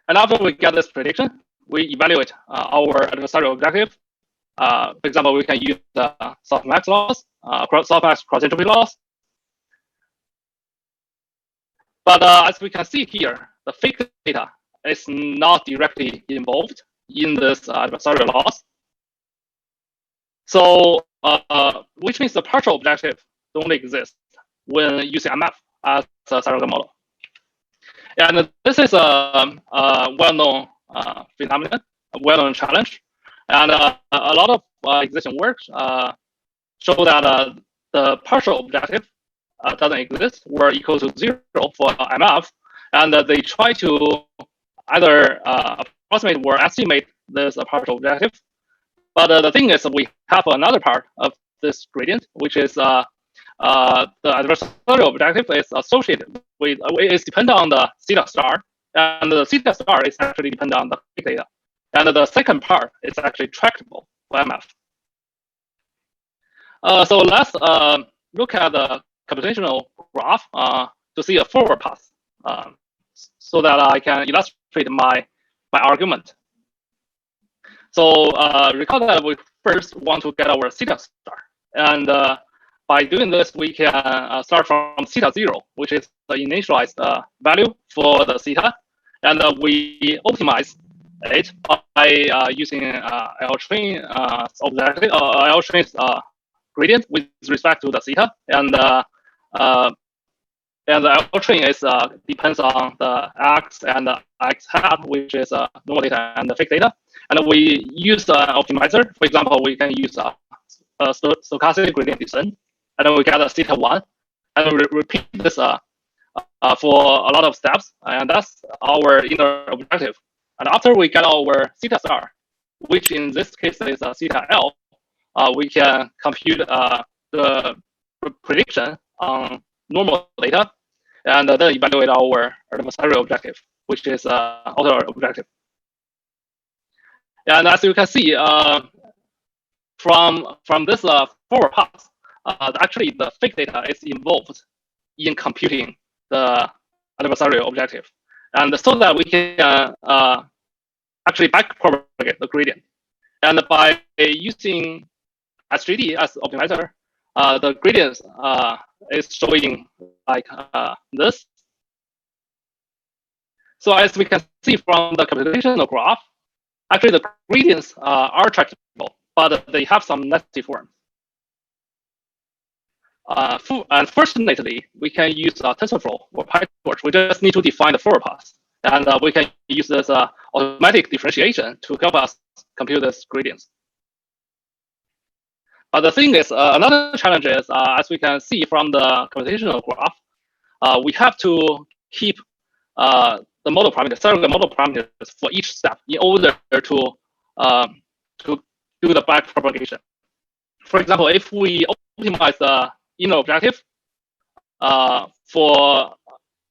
And after we get this prediction, we evaluate our adversarial objective. For example, we can use the softmax loss, softmax cross-entropy loss. But as we can see here, the fake data is not directly involved in this adversarial loss. So, which means the partial objective only exists when using MF as a surrogate model. And this is a well-known phenomenon, a well-known challenge. And a lot of existing works show that the partial objective doesn't exist or equal to 0 for MF. And they try to either approximate or estimate this partial objective. But the thing is, we have another part of this gradient, which is the adversarial objective is associated with, is dependent on the theta star, and the theta star is actually dependent on the fake data. And the second part is actually tractable for MF. So let's look at the computational graph to see a forward path, so that I can illustrate my argument. So recall that we first want to get our theta star. And by doing this, we can start from theta 0, which is the initialized value for the theta. And we optimize it by using L-train objective, L-train's gradient with respect to the theta. And the L-train is depends on the x and the x hat, which is normal data and the fake data. And we use the optimizer. For example, we can use a stochastic gradient descent, and then we get a theta 1, and we repeat this for a lot of steps, and that's our inner objective. And after we get our theta star, which in this case is theta L, we can compute the prediction on normal data, and then evaluate our adversarial objective. which is auto-objective. And as you can see, from this forward pass, actually the fake data is involved in computing the adversarial objective, and so that we can actually backpropagate the gradient. And by using SGD as optimizer, the gradient is showing like this. So as we can see from the computational graph, actually the gradients are tractable, but they have some negative forms. And fortunately, we can use TensorFlow or PyTorch. We just need to define the forward pass, and we can use this automatic differentiation to help us compute these gradients. But the thing is, another challenge is, as we can see from the computational graph, we have to keep the model parameters, surrogate model parameters for each step in order to do the backpropagation. For example, if we optimize the inner objective for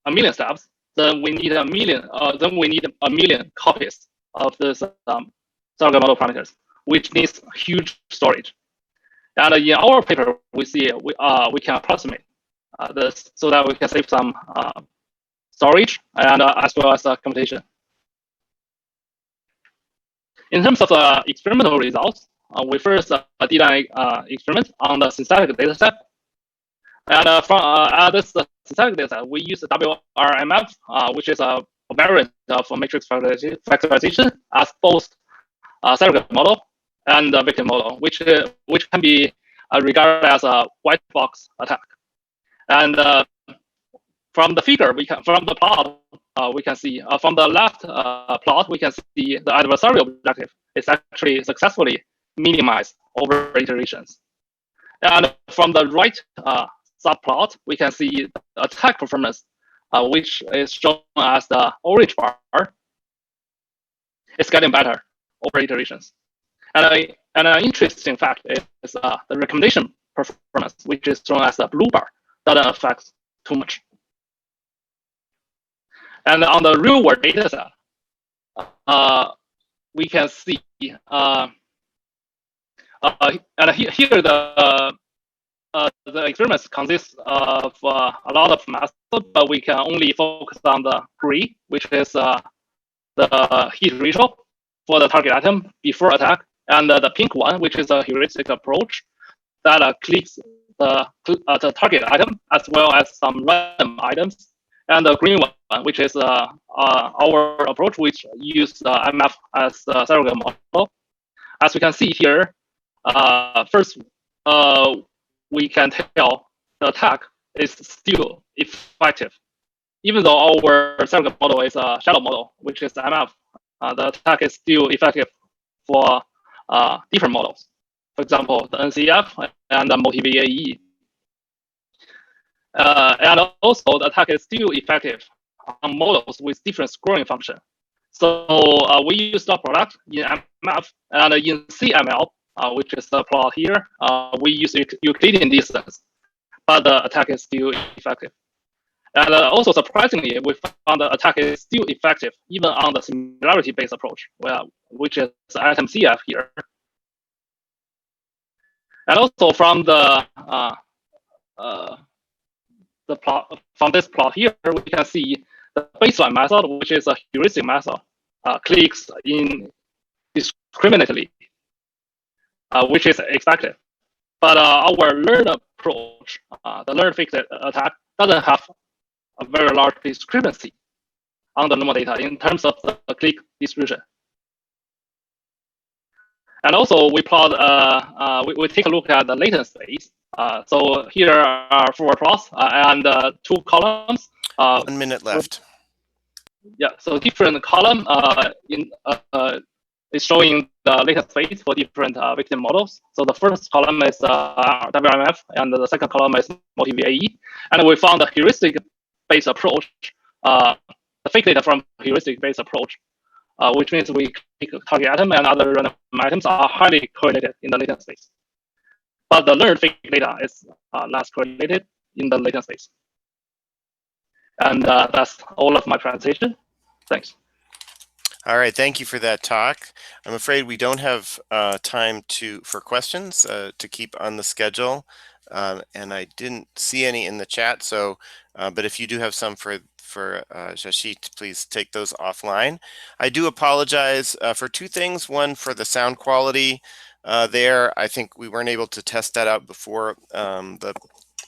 1,000,000 steps, then we need 1,000,000 copies of this surrogate model parameters, which needs huge storage. And in our paper, we see we can approximate this so that we can save some storage and as well as computation. In terms of experimental results, we first did an experiment on the synthetic dataset. And from this synthetic dataset, we use the WRMF, which is a variant of matrix factorization as both surrogate model and a victim model, which can be regarded as a white box attack. And from the figure, from the plot, we can see from the left plot, we can see the adversarial objective is actually successfully minimized over iterations. And from the right subplot, we can see the attack performance, which is shown as the orange bar. It's getting better over iterations. And an interesting fact is the recommendation performance, which is shown as the blue bar, doesn't affect too much. And on the real-world data set, we can see, and here the experiments consist of a lot of methods, but we can only focus on the gray, which is the heat ratio for the target item before attack, and the pink one, which is a heuristic approach that clicks the target item as well as some random items, and the green one, which is our approach, which uses MF as a surrogate model. As we can see here, first we can tell the attack is still effective, even though our surrogate model is a shadow model, which is MF. The attack is still effective for different models. For example, the NCF and the multi-VAE. And also, the attack is still effective on models with different scoring function. So we use dot product in MF, and in CML, which is the plot here, we use Euclidean distance, but the attack is still effective. And also, surprisingly, we found the attack is still effective even on the similarity-based approach, which is item CF here. And also from the plot, from this plot here, we can see the baseline method, which is a heuristic method, clicks indiscriminately, which is expected. But our learned approach, the learned fixed attack, doesn't have a very large discrepancy on the normal data in terms of the click distribution. And also, we plot, we take a look at the latent space. So here are 4 plots and 2 columns. 1 minute left. Yeah, so different column is showing the latent space for different victim models. So the first column is WMF, and the second column is multi-VAE. And we found a heuristic-based approach, the fake data from heuristic-based approach, which means we click target item and other random items are highly correlated in the latent space. But the learned fake data is less correlated in the latent space. And that's all of my presentation. Thanks. All right, thank you for that talk. I'm afraid we don't have time for questions to keep on the schedule, and I didn't see any in the chat. So, but if you do have some for Jiaxi, please take those offline. I do apologize for two things. One, for the sound quality there. I think we weren't able to test that out before the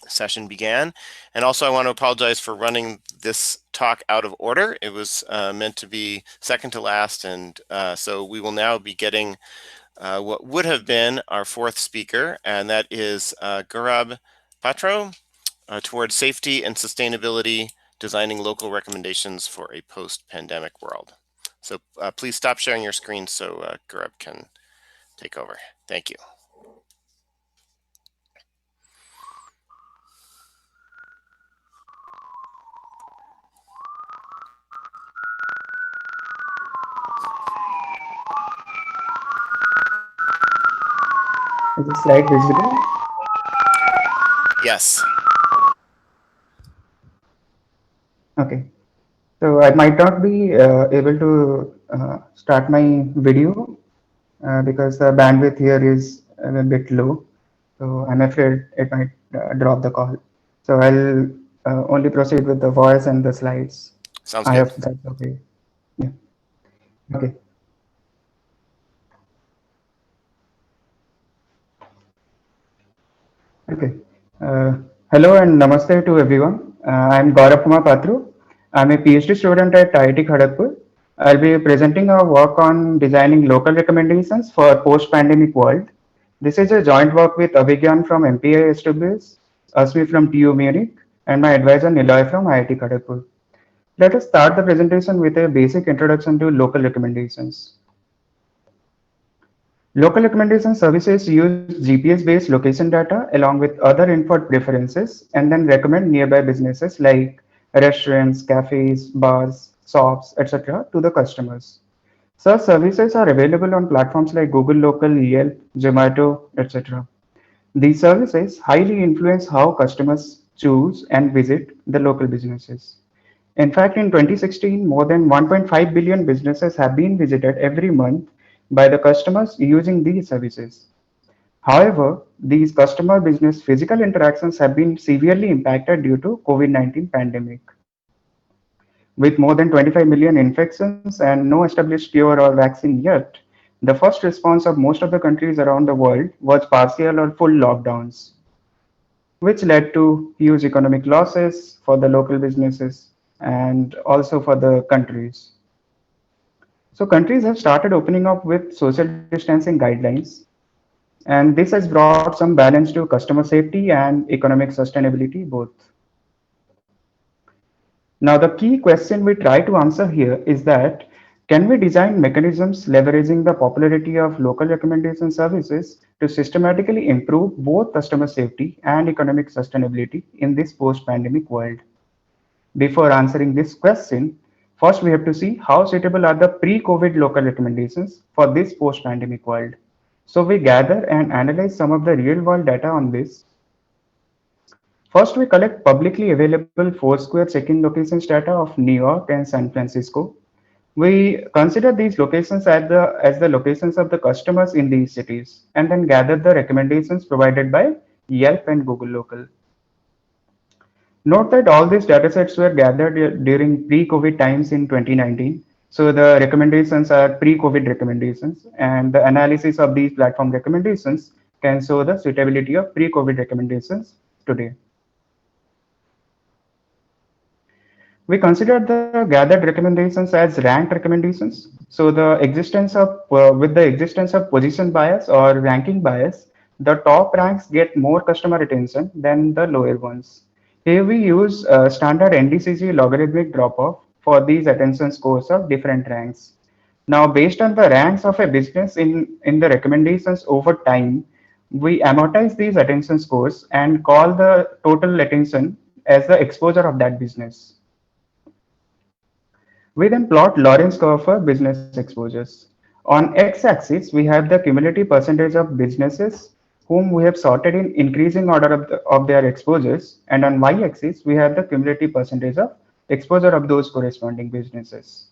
session began. And also I want to apologize for running this talk out of order. It was meant to be second to last, and so we will now be getting what would have been our fourth speaker, and that is Gourab Patro, towards safety and sustainability, designing local recommendations for a post-pandemic world. So please stop sharing your screen so Gourab can take over. Thank you. Is the slide visible? Yes. Okay. So I might not be able to start my video because the bandwidth here is a bit low. So I'm afraid it might drop the call. So I'll only proceed with the voice and the slides. Sounds I good. hope that's okay. Yeah. Okay. Okay. Hello and namaste to everyone. I'm Gaurav Patro. I'm a PhD student at IIT Kharagpur. I'll be presenting our work on designing local recommendations for post-pandemic world. This is a joint work with Abhijnan from MPISWS, Ashmi from TU Munich, and my advisor Niloy from IIT Kharagpur. Let us start the presentation with a basic introduction to local recommendations. Local recommendation services use GPS-based location data along with other input preferences and then recommend nearby businesses like restaurants, cafes, bars, shops, etc. to the customers. Such services are available on platforms like Google Local, Yelp, Zomato, etc. These services highly influence how customers choose and visit the local businesses. In fact, in 2016, more than 1.5 billion businesses have been visited every month by the customers using these services. However, these customer business physical interactions have been severely impacted due to COVID-19 pandemic. With more than 25 million infections and no established cure or vaccine yet, the first response of most of the countries around the world was partial or full lockdowns, which led to huge economic losses for the local businesses and also for the countries. So countries have started opening up with social distancing guidelines, and this has brought some balance to customer safety and economic sustainability both. Now, the key question we try to answer here is that can we design mechanisms leveraging the popularity of local recommendation services to systematically improve both customer safety and economic sustainability in this post-pandemic world? Before answering this question, first we have to see how suitable are the pre-COVID local recommendations for this post-pandemic world. So we gather and analyze some of the real-world data on this. First, we collect publicly available Foursquare check-in locations data of New York and San Francisco. We consider these locations as the locations of the customers in these cities and then gather the recommendations provided by Yelp and Google Local. Note that all these datasets were gathered during pre-COVID times in 2019. So the recommendations are pre-COVID recommendations, and the analysis of these platform recommendations can show the suitability of pre-COVID recommendations today. We consider the gathered recommendations as ranked recommendations. So the existence of with the existence of position bias or ranking bias, the top ranks get more customer attention than the lower ones. Here we use standard NDCG logarithmic drop-off for these attention scores of different ranks. Now, based on the ranks of a business in the recommendations over time, we amortize these attention scores and call the total attention as the exposure of that business. We then plot Lorentz curve for business exposures. On x-axis, we have the cumulative percentage of businesses whom we have sorted in increasing order of their exposures, and on y-axis, we have the cumulative percentage of exposure of those corresponding businesses.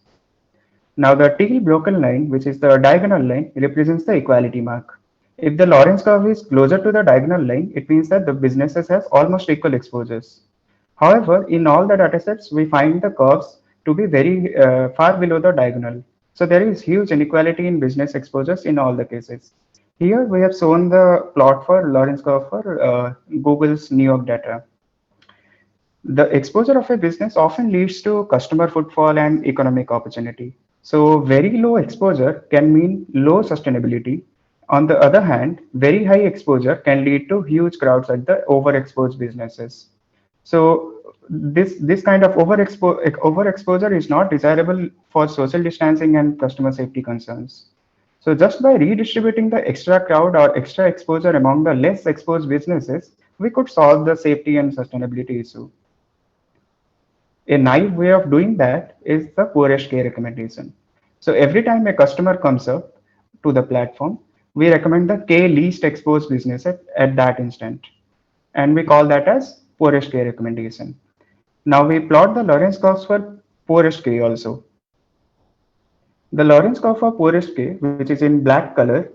Now the teal broken line, which is the diagonal line, represents the equality mark. If the Lorentz curve is closer to the diagonal line, it means that the businesses have almost equal exposures. However, in all the datasets, we find the curves to be very far below the diagonal. So there is huge inequality in business exposures in all the cases. Here we have shown the plot for Lorentz curve for Google's New York data. The exposure of a business often leads to customer footfall and economic opportunity. So very low exposure can mean low sustainability. On the other hand, very high exposure can lead to huge crowds at the overexposed businesses. So this kind of overexposure is not desirable for social distancing and customer safety concerns. So just by redistributing the extra crowd or extra exposure among the less exposed businesses, we could solve the safety and sustainability issue. A naive way of doing that is the poorest K recommendation. So every time a customer comes up to the platform, we recommend the K least exposed business at that instant. And we call that as poorest K recommendation. Now we plot the Lorentz curves for poorest K also. The Lorentz curve for poorest K, which is in black color,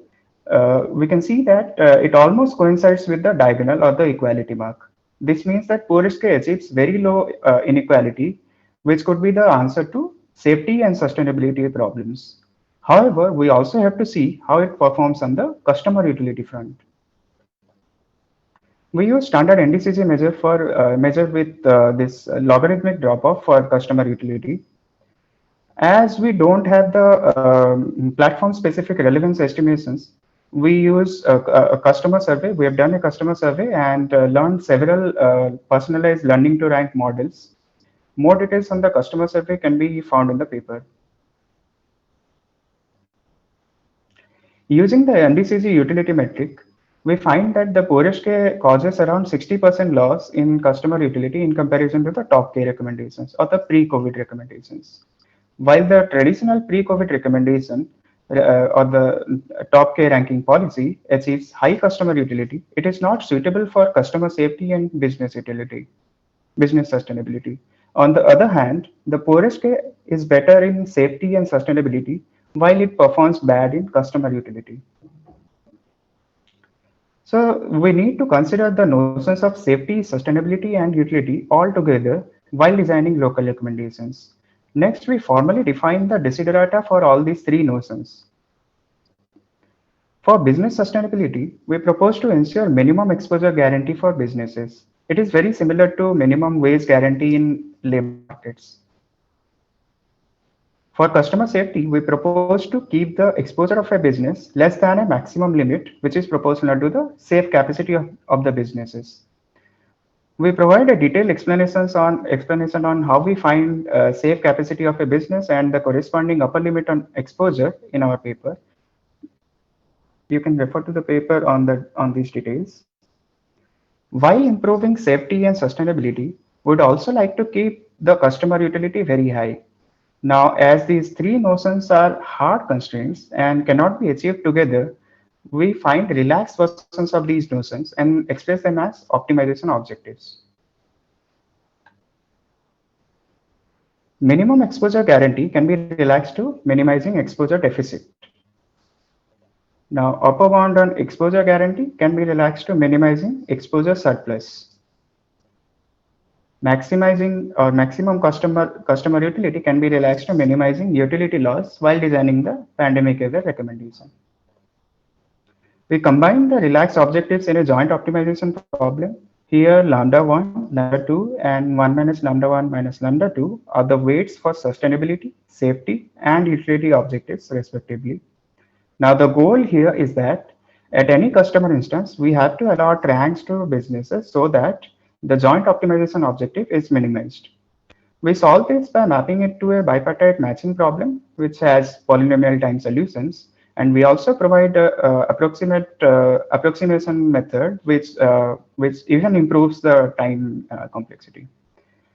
we can see that it almost coincides with the diagonal or the equality mark. This means that poorest K achieves very low inequality, which could be the answer to safety and sustainability problems. However, we also have to see how it performs on the customer utility front. We use standard NDCG measure for measure with this logarithmic drop-off for customer utility. As we don't have the platform-specific relevance estimations, we use a customer survey. We have done a customer survey and learned several personalized learning to rank models. More details on the customer survey can be found in the paper. Using the NDCG utility metric, we find that the poorest K causes around 60% loss in customer utility in comparison to the top K recommendations or the pre-COVID recommendations. While the traditional pre-COVID recommendation or the top K ranking policy achieves high customer utility, it is not suitable for customer safety and business utility, business sustainability. On the other hand, the poorest K is better in safety and sustainability, while it performs bad in customer utility. So we need to consider the notions of safety, sustainability, and utility all together while designing local recommendations. Next, we formally define the desiderata for all these three notions. For business sustainability, we propose to ensure minimum exposure guarantee for businesses. It is very similar to minimum wage guarantee in labor markets. For customer safety, we propose to keep the exposure of a business less than a maximum limit, which is proportional to the safe capacity of the businesses. We provide a detailed explanation on how we find safe capacity of a business and the corresponding upper limit on exposure in our paper. You can refer to the paper on these details. While improving safety and sustainability, we would also like to keep the customer utility very high. Now, as these three notions are hard constraints and cannot be achieved together, we find relaxed versions of these notions and express them as optimization objectives. Minimum exposure guarantee can be relaxed to minimizing exposure deficit. Now, upper bound on exposure guarantee can be relaxed to minimizing exposure surplus. Maximizing or maximum customer utility can be relaxed to minimizing utility loss while designing the pandemic era recommendation. We combine the relaxed objectives in a joint optimization problem. Here, lambda 1, lambda 2, and 1 minus lambda 1 minus lambda 2 are the weights for sustainability, safety, and utility objectives, respectively. Now, the goal here is that at any customer instance, we have to allot ranks to businesses so that the joint optimization objective is minimized. We solve this by mapping it to a bipartite matching problem, which has polynomial time solutions. And we also provide a approximation method, which even improves the time complexity.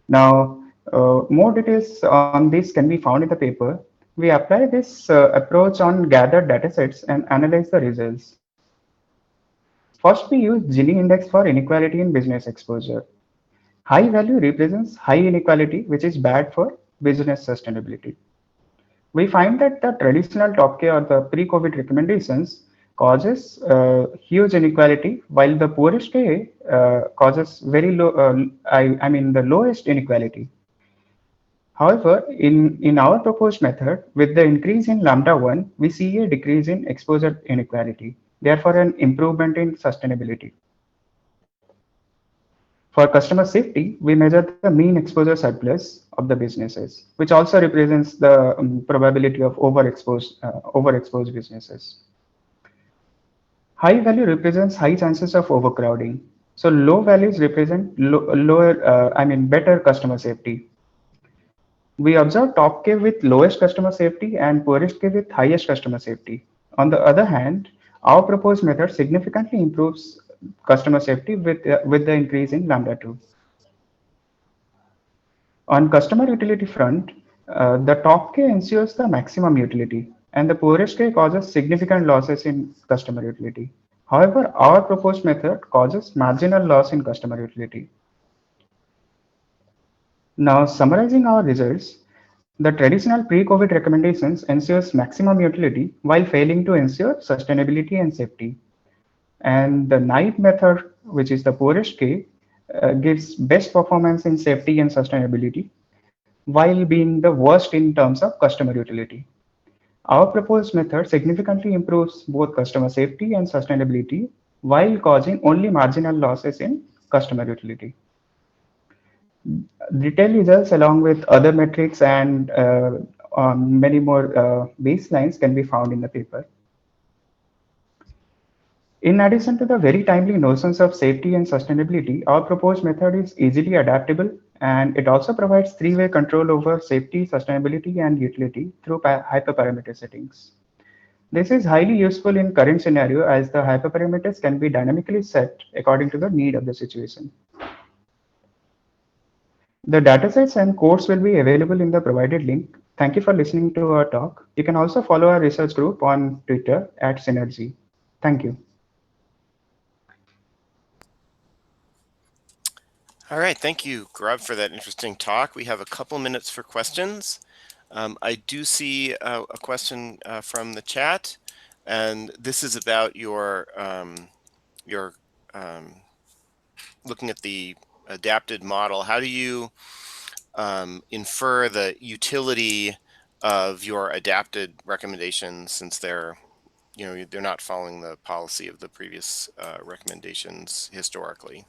Now, more details on this can be found in the paper. We apply this approach on gathered datasets and analyze the results. First, we use Gini index for inequality in business exposure. High value represents high inequality, which is bad for business sustainability. We find that the traditional top K or the pre-COVID recommendations causes huge inequality, while the poorest K causes very low, I mean the lowest inequality. However, in our proposed method, with the increase in lambda 1, we see a decrease in exposure inequality, therefore an improvement in sustainability. For customer safety, we measure the mean exposure surplus of the businesses, which also represents the probability of overexposed businesses. High value represents high chances of overcrowding. So low values represent better customer safety. We observe top K with lowest customer safety and poorest K with highest customer safety. On the other hand, our proposed method significantly improves customer safety with the increase in lambda 2. On customer utility front, the top K ensures the maximum utility and the poorest K causes significant losses in customer utility. However, our proposed method causes marginal loss in customer utility. Now, summarizing our results, the traditional pre-COVID recommendations ensures maximum utility while failing to ensure sustainability and safety. And the naive method, which is the poorest K, gives best performance in safety and sustainability while being the worst in terms of customer utility. Our proposed method significantly improves both customer safety and sustainability while causing only marginal losses in customer utility. Detailed results along with other metrics and many more baselines can be found in the paper. In addition to the very timely notions of safety and sustainability, our proposed method is easily adaptable and it also provides three-way control over safety, sustainability, and utility through hyperparameter settings. This is highly useful in current scenario as the hyperparameters can be dynamically set according to the need of the situation. The datasets and codes will be available in the provided link. Thank you for listening to our talk. You can also follow our research group on Twitter @Synergy. Thank you. All right, thank you, Gourab, for that interesting talk. We have a couple minutes for questions. I do see a question from the chat, and this is about your looking at the adapted model. How do you infer the utility of your adapted recommendations since they're not following the policy of the previous recommendations historically?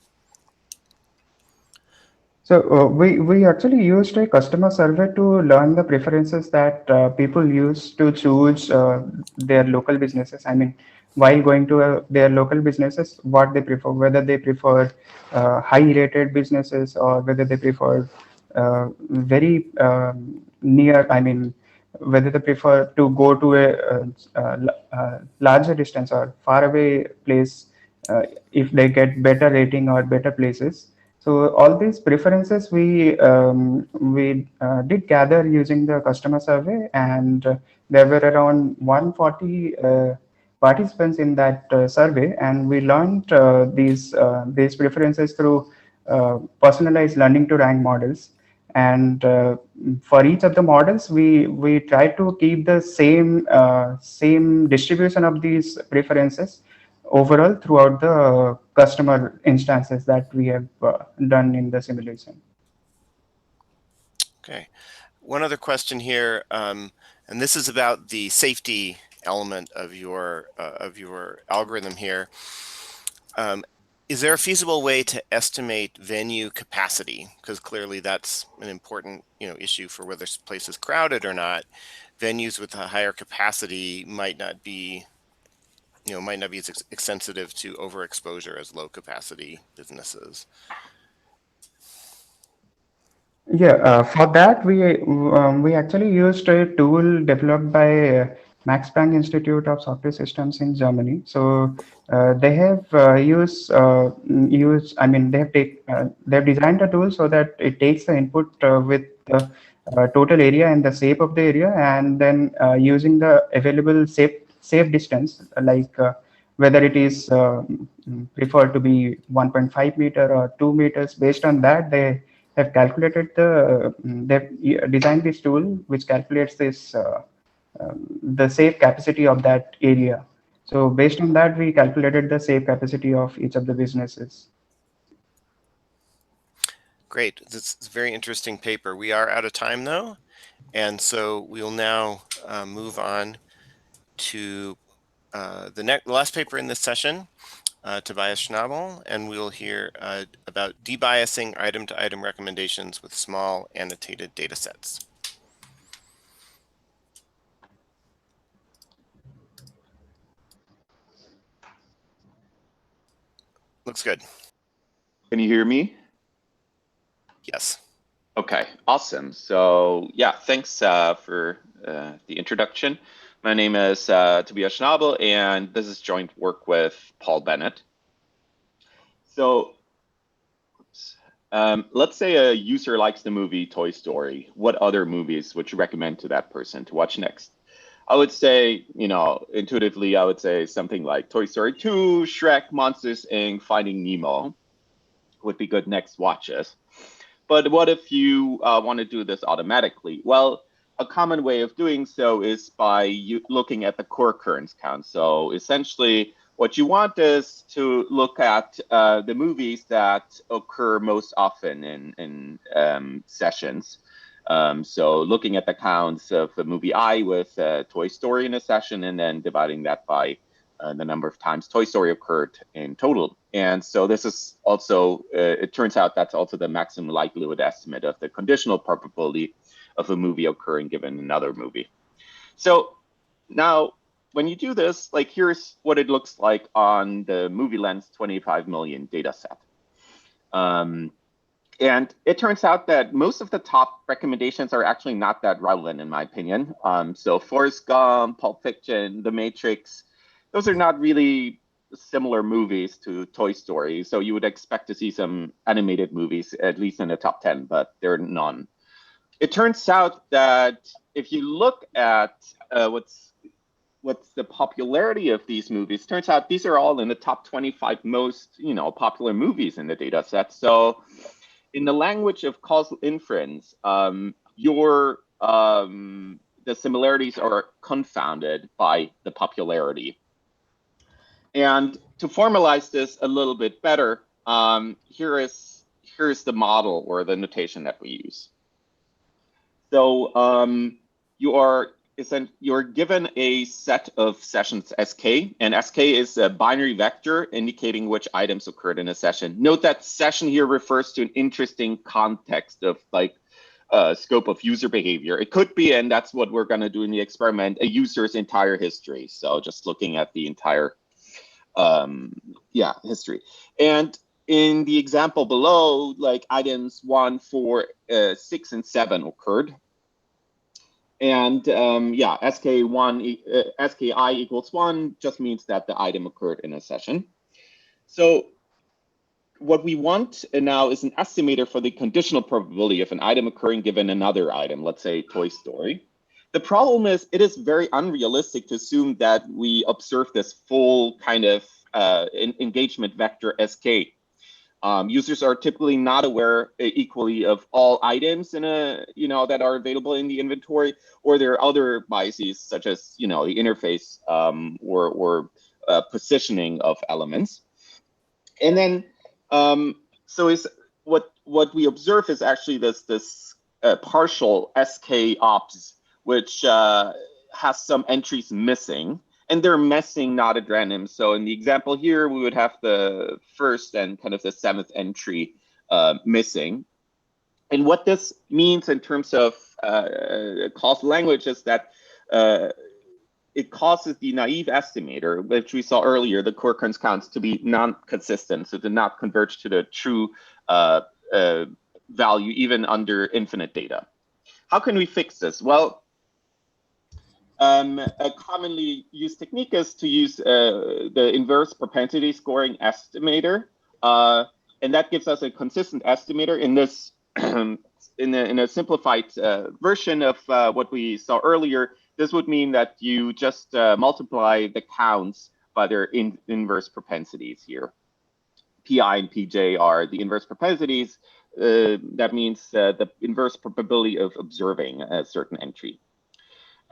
So we actually used a customer survey to learn the preferences that people use to choose their local businesses. I mean, while going to their local businesses, what they prefer, whether they prefer high-rated businesses or whether they prefer very near. I mean, whether they prefer to go to a larger distance or far away place if they get better rating or better places. So all these preferences we did gather using the customer survey, and there were around 140 participants in that survey, and we learned these preferences through personalized learning to rank models. And for each of the models, we try to keep the same distribution of these preferences overall throughout the customer instances that we have done in the simulation. Okay, one other question here, and this is about the safety element of your algorithm here. Is there a feasible way to estimate venue capacity? Because clearly that's an important issue for whether a place is crowded or not. Venues with a higher capacity might not be as sensitive to overexposure as low capacity businesses. Yeah, for that we actually used a tool developed by Max-Planck Institute of Software Systems in Germany. So they have they've designed a tool so that it takes the input with the total area and the shape of the area, and then using the available safe distance, like whether it is preferred to be 1.5 meter or 2 meters. Based on that, they've designed this tool which calculates this the safe capacity of that area. So based on that, we calculated the safe capacity of each of the businesses. Great. This is a very interesting paper. We are out of time though, and so we'll now move on to the last paper in this session, Tobias Schnabel, and we'll hear about debiasing item-to-item recommendations with small annotated data sets. Looks good. Can you hear me? Yes. Okay, awesome. So yeah, thanks for the introduction. My name is Tobias Schnabel, and this is joint work with Paul Bennett. So let's say a user likes the movie Toy Story. What other movies would you recommend to that person to watch next? I would say, intuitively, I would say something like Toy Story 2, Shrek, Monsters, Inc., Finding Nemo would be good next watches. But what if you want to do this automatically? Well, a common way of doing so is by looking at the core occurrence count. So essentially, what you want is to look at the movies that occur most often in sessions. So looking at the counts of the movie I with Toy Story in a session, and then dividing that by the number of times Toy Story occurred in total. And so this is also, it turns out that's also the maximum likelihood estimate of the conditional probability of a movie occurring given another movie. So now, when you do this, like here's what it looks like on the Movie Lens 25 million data set. And it turns out that most of the top recommendations are actually not that relevant in my opinion. So Forrest Gump, Pulp Fiction, The Matrix, those are not really similar movies to Toy Story. So you would expect to see some animated movies, at least in the top 10, but there are none. It turns out that if you look at what's the popularity of these movies, turns out these are all in the top 25 most popular movies in the data set. So in the language of causal inference, the similarities are confounded by the popularity. And to formalize this a little bit better, here's the model or the notation that we use. So you're given a set of sessions Sk, and Sk is a binary vector indicating which items occurred in a session. Note that session here refers to an interesting context of like scope of user behavior. It could be, and that's what we're going to do in the experiment, a user's entire history. So just looking at the entire history. And in the example below, like items 1, 4, 6, and 7 occurred. And SKI equals 1 just means that the item occurred in a session. So what we want now is an estimator for the conditional probability of an item occurring given another item, let's say Toy Story. The problem is it is very unrealistic to assume that we observe this full kind of engagement vector Sk. Users are typically not aware equally of all items in that are available in the inventory, or there are other biases such as the interface or positioning of elements. And then so is what we observe is actually this partial Sk ops, which has some entries missing. And they're missing not at random. So in the example here, we would have the first and kind of the 7th entry missing. And what this means in terms of causal language is that it causes the naive estimator, which we saw earlier, the core occurrence counts, to be non-consistent, so to not converge to the true value even under infinite data. How can we fix this? Well, a commonly used technique is to use the inverse propensity scoring estimator, and that gives us a consistent estimator. In this, in a simplified version of what we saw earlier, this would mean that you just multiply the counts by their inverse propensities here. Pi and Pj are the inverse propensities. That means the inverse probability of observing a certain entry.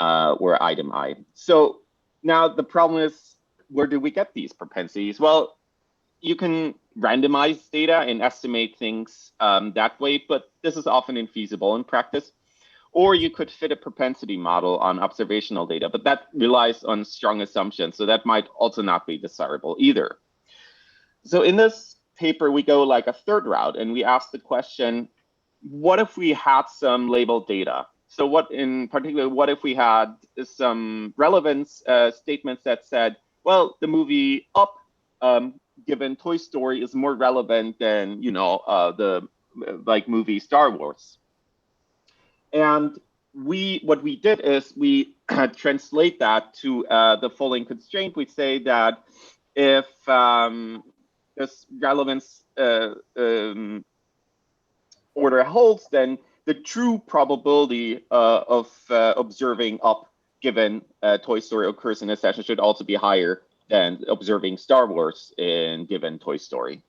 or item I. So now the problem is, where do we get these propensities? Well, you can randomize data and estimate things that way, but this is often infeasible in practice. Or you could fit a propensity model on observational data, but that relies on strong assumptions, so that might also not be desirable either. So in this paper, we go like a third route, and we ask the question, what if we had some labeled data? So what in particular, what if we had some relevance statements that said, well, the movie Up, given Toy Story, is more relevant than, you know, the movie Star Wars. And what we did is we translate that to the following constraint. We say that if this relevance order holds, then the true probability of observing Up given Toy Story occurs in a session should also be higher than observing Star Wars in given Toy Story.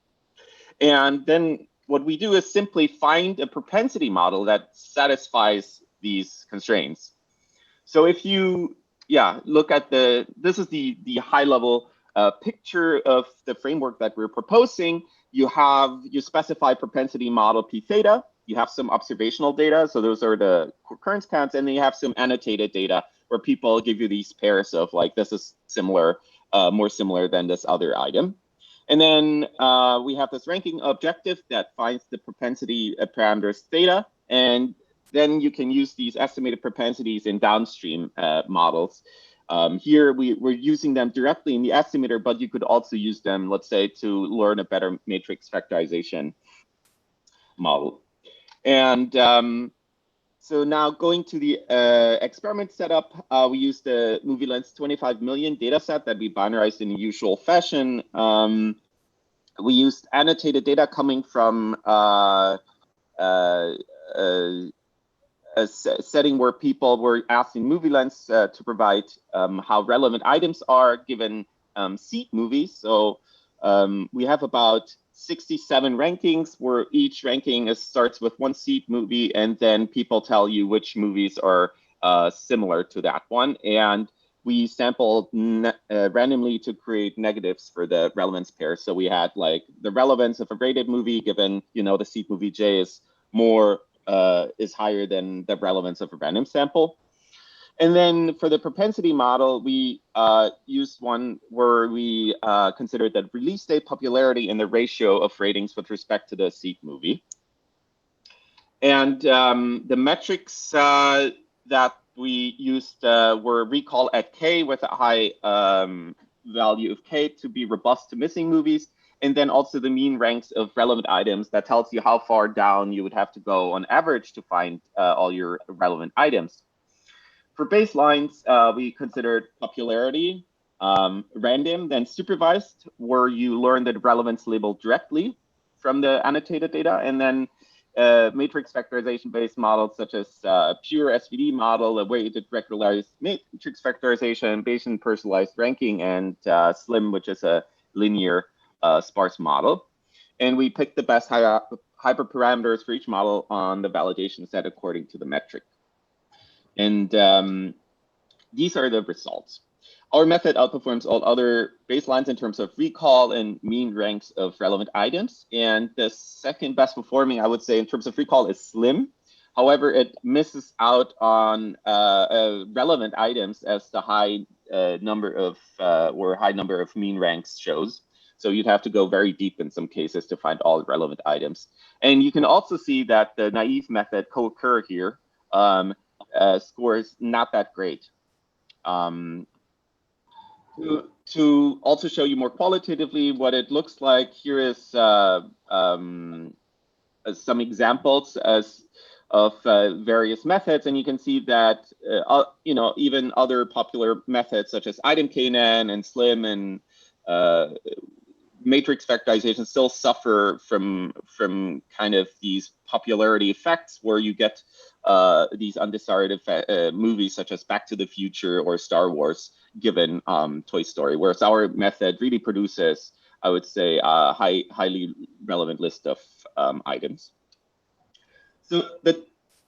And then what we do is simply find a propensity model that satisfies these constraints. So if you, look at this is the high level picture of the framework that we're proposing. You specify propensity model P theta. You have some observational data, so those are the occurrence counts, and then you have some annotated data where people give you these pairs of like, this is similar, more similar than this other item. And then we have this ranking objective that finds the propensity parameters theta, and then you can use these estimated propensities in downstream models. Here we're using them directly in the estimator, but you could also use them, let's say, to learn a better matrix factorization model. And so now going to the experiment setup, we used the movie lens 25 million data set that we binarized in the usual fashion. We used annotated data coming from a setting where people were asking movie lens to provide how relevant items are given seed movies. So we have about 67 rankings where each ranking starts with one seed movie, and then people tell you which movies are similar to that one. And we sampled randomly to create negatives for the relevance pair. So we had like the relevance of a rated movie given, you know, the seed movie J is higher than the relevance of a random sample. And then for the propensity model, we used one where we considered the release date, popularity, and the ratio of ratings with respect to the seed movie. And the metrics that we used were recall at K with a high value of K to be robust to missing movies, and then also the mean ranks of relevant items that tells you how far down you would have to go on average to find all your relevant items. For baselines, we considered popularity, random, then supervised, where you learn the relevance label directly from the annotated data, and then matrix factorization-based models such as pure SVD model, a weighted regularized matrix factorization, Bayesian personalized ranking, and SLIM, which is a linear sparse model. And we picked the best hyperparameters for each model on the validation set according to the metric. And these are the results. Our method outperforms all other baselines in terms of recall and mean ranks of relevant items. And the second best performing, I would say, in terms of recall is SLIM. However, it misses out on relevant items as the high number of mean ranks shows. So you'd have to go very deep in some cases to find all relevant items. And you can also see that the naive method co-occur here scores not that great. To also show you more qualitatively what it looks like, here is some examples of various methods, and you can see that even other popular methods such as item KNN and SLIM and matrix factorization still suffer from kind of these popularity effects where you get these undesired movies such as Back to the Future or Star Wars given Toy Story, whereas our method really produces, I would say, a highly relevant list of items. So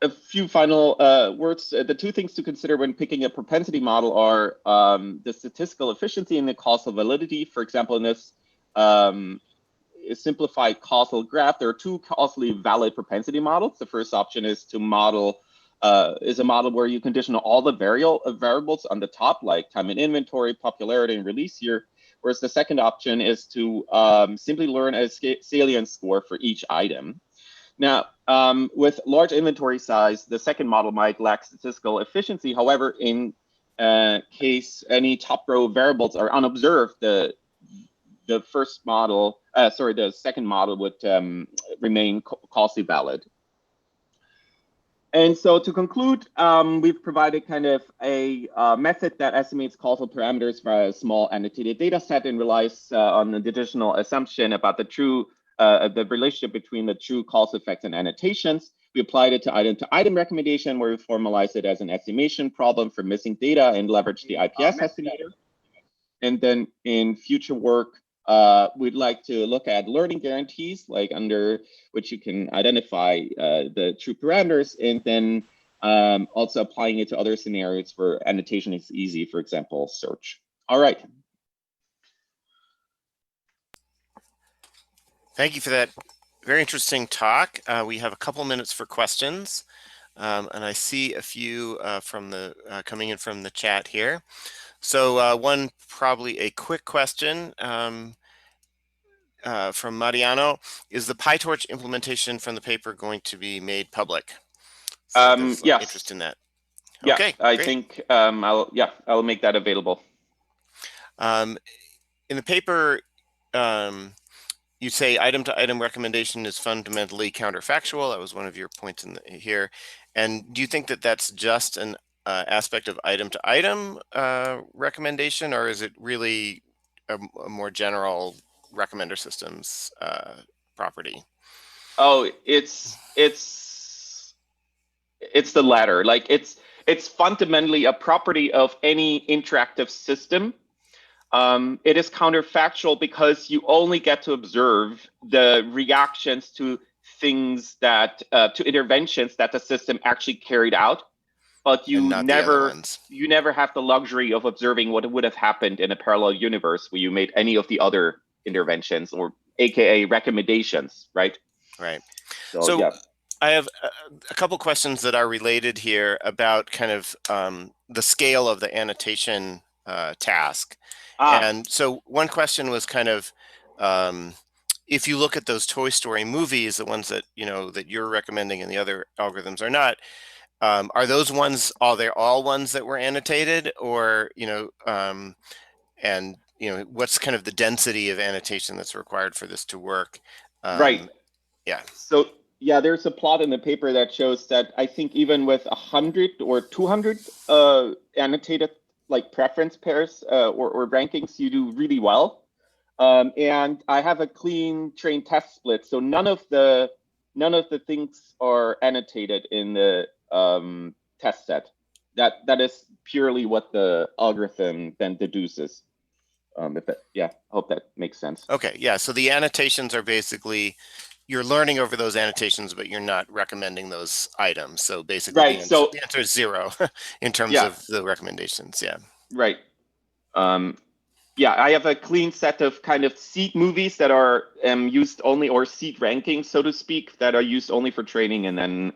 a few final words. The two things to consider when picking a propensity model are the statistical efficiency and the causal validity. For example, in this simplified causal graph, there are two causally valid propensity models. The first option is to model a model where you condition all the variables on the top, like time in inventory, popularity, and release year. Whereas the second option is to simply learn a salience score for each item. Now, with large inventory size, the second model might lack statistical efficiency. However, in case any top row variables are unobserved, the second model would remain causally valid. And so to conclude, we've provided kind of a method that estimates causal parameters via a small annotated data set and relies on the additional assumption about the relationship between the true cause effects and annotations. We applied it to item recommendation, where we formalized it as an estimation problem for missing data and leveraged the IPS estimator. And then in future work, we'd like to look at learning guarantees, like under which you can identify the true parameters, and then also applying it to other scenarios where annotation is easy, for example, search. All right. Thank you for that very interesting talk. We have a couple minutes for questions, and I see a few from the coming in from the chat here. So one probably a quick question from Mariano: is the PyTorch implementation from the paper going to be made public? So yes. Interest in that. Yeah, okay, I great. think I'll make that available. In the paper, you say item-to-item recommendation is fundamentally counterfactual. That was one of your points in here. And do you think that that's just an aspect of item-to-item recommendation, or is it really a more general recommender systems property? Oh, it's the latter. Like it's fundamentally a property of any interactive system. It is counterfactual because you only get to observe the reactions to things that to interventions that the system actually carried out, but you never have the luxury of observing what would have happened in a parallel universe where you made any of the other interventions, or AKA recommendations, right? Right. So yeah. I have a couple questions that are related here about kind of the scale of the annotation task. And so one question was kind of, if you look at those Toy Story movies, the ones that, that you're recommending and the other algorithms are not, are those ones, are they all ones that were annotated, or, and, what's kind of the density of annotation that's required for this to work? Right. Yeah. So yeah, there's a plot in the paper that shows that I think even with 100 or 200 annotated like preference pairs or rankings, you do really well. And I have a clean train test split, so none of the things are annotated in the test set. That is purely what the algorithm then deduces. I hope that makes sense. Okay, yeah. So the annotations are basically, you're learning over those annotations, but you're not recommending those items. So basically, right. The answer is 0 in terms of the recommendations. Yeah. Right. I have a clean set of kind of seed movies that are used only, or seed rankings, so to speak, that are used only for training, and then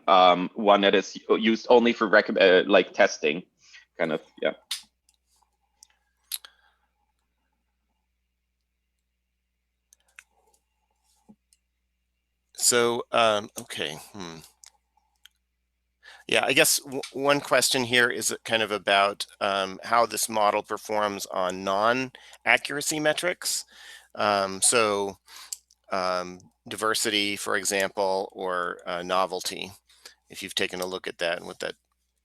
one that is used only for like testing, kind of. Yeah. So, okay. Yeah, I guess one question here is kind of about how this model performs on non-accuracy metrics. Diversity, for example, or novelty, if you've taken a look at that and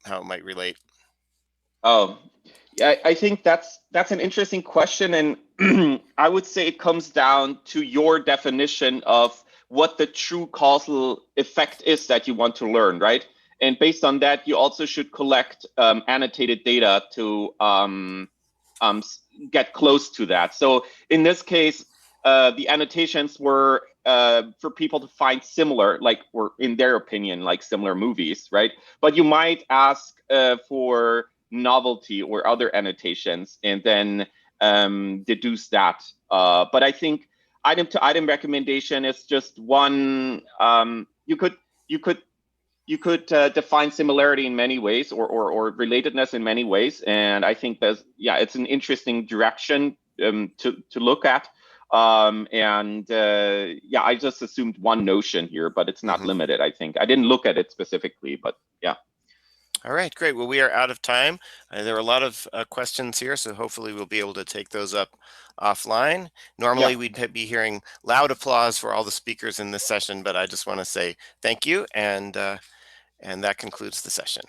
how it might relate. Oh, yeah, I think that's an interesting question, and I would say it comes down to your definition of what the true causal effect is that you want to learn, right? And based on that, you also should collect annotated data to get close to that. So in this case, the annotations were for people to find similar, like, or in their opinion, like similar movies, right? But you might ask for novelty or other annotations, and then deduce that. But I think item to item recommendation is just one. You could define similarity in many ways, or relatedness in many ways, and I think it's an interesting direction to look at. I just assumed one notion here, but it's not limited. I think I didn't look at it specifically, but yeah. All right, great. Well, we are out of time. There are a lot of questions here, so hopefully we'll be able to take those up offline. Normally, we'd be hearing loud applause for all the speakers in this session, but I just want to say thank you, and that concludes the session.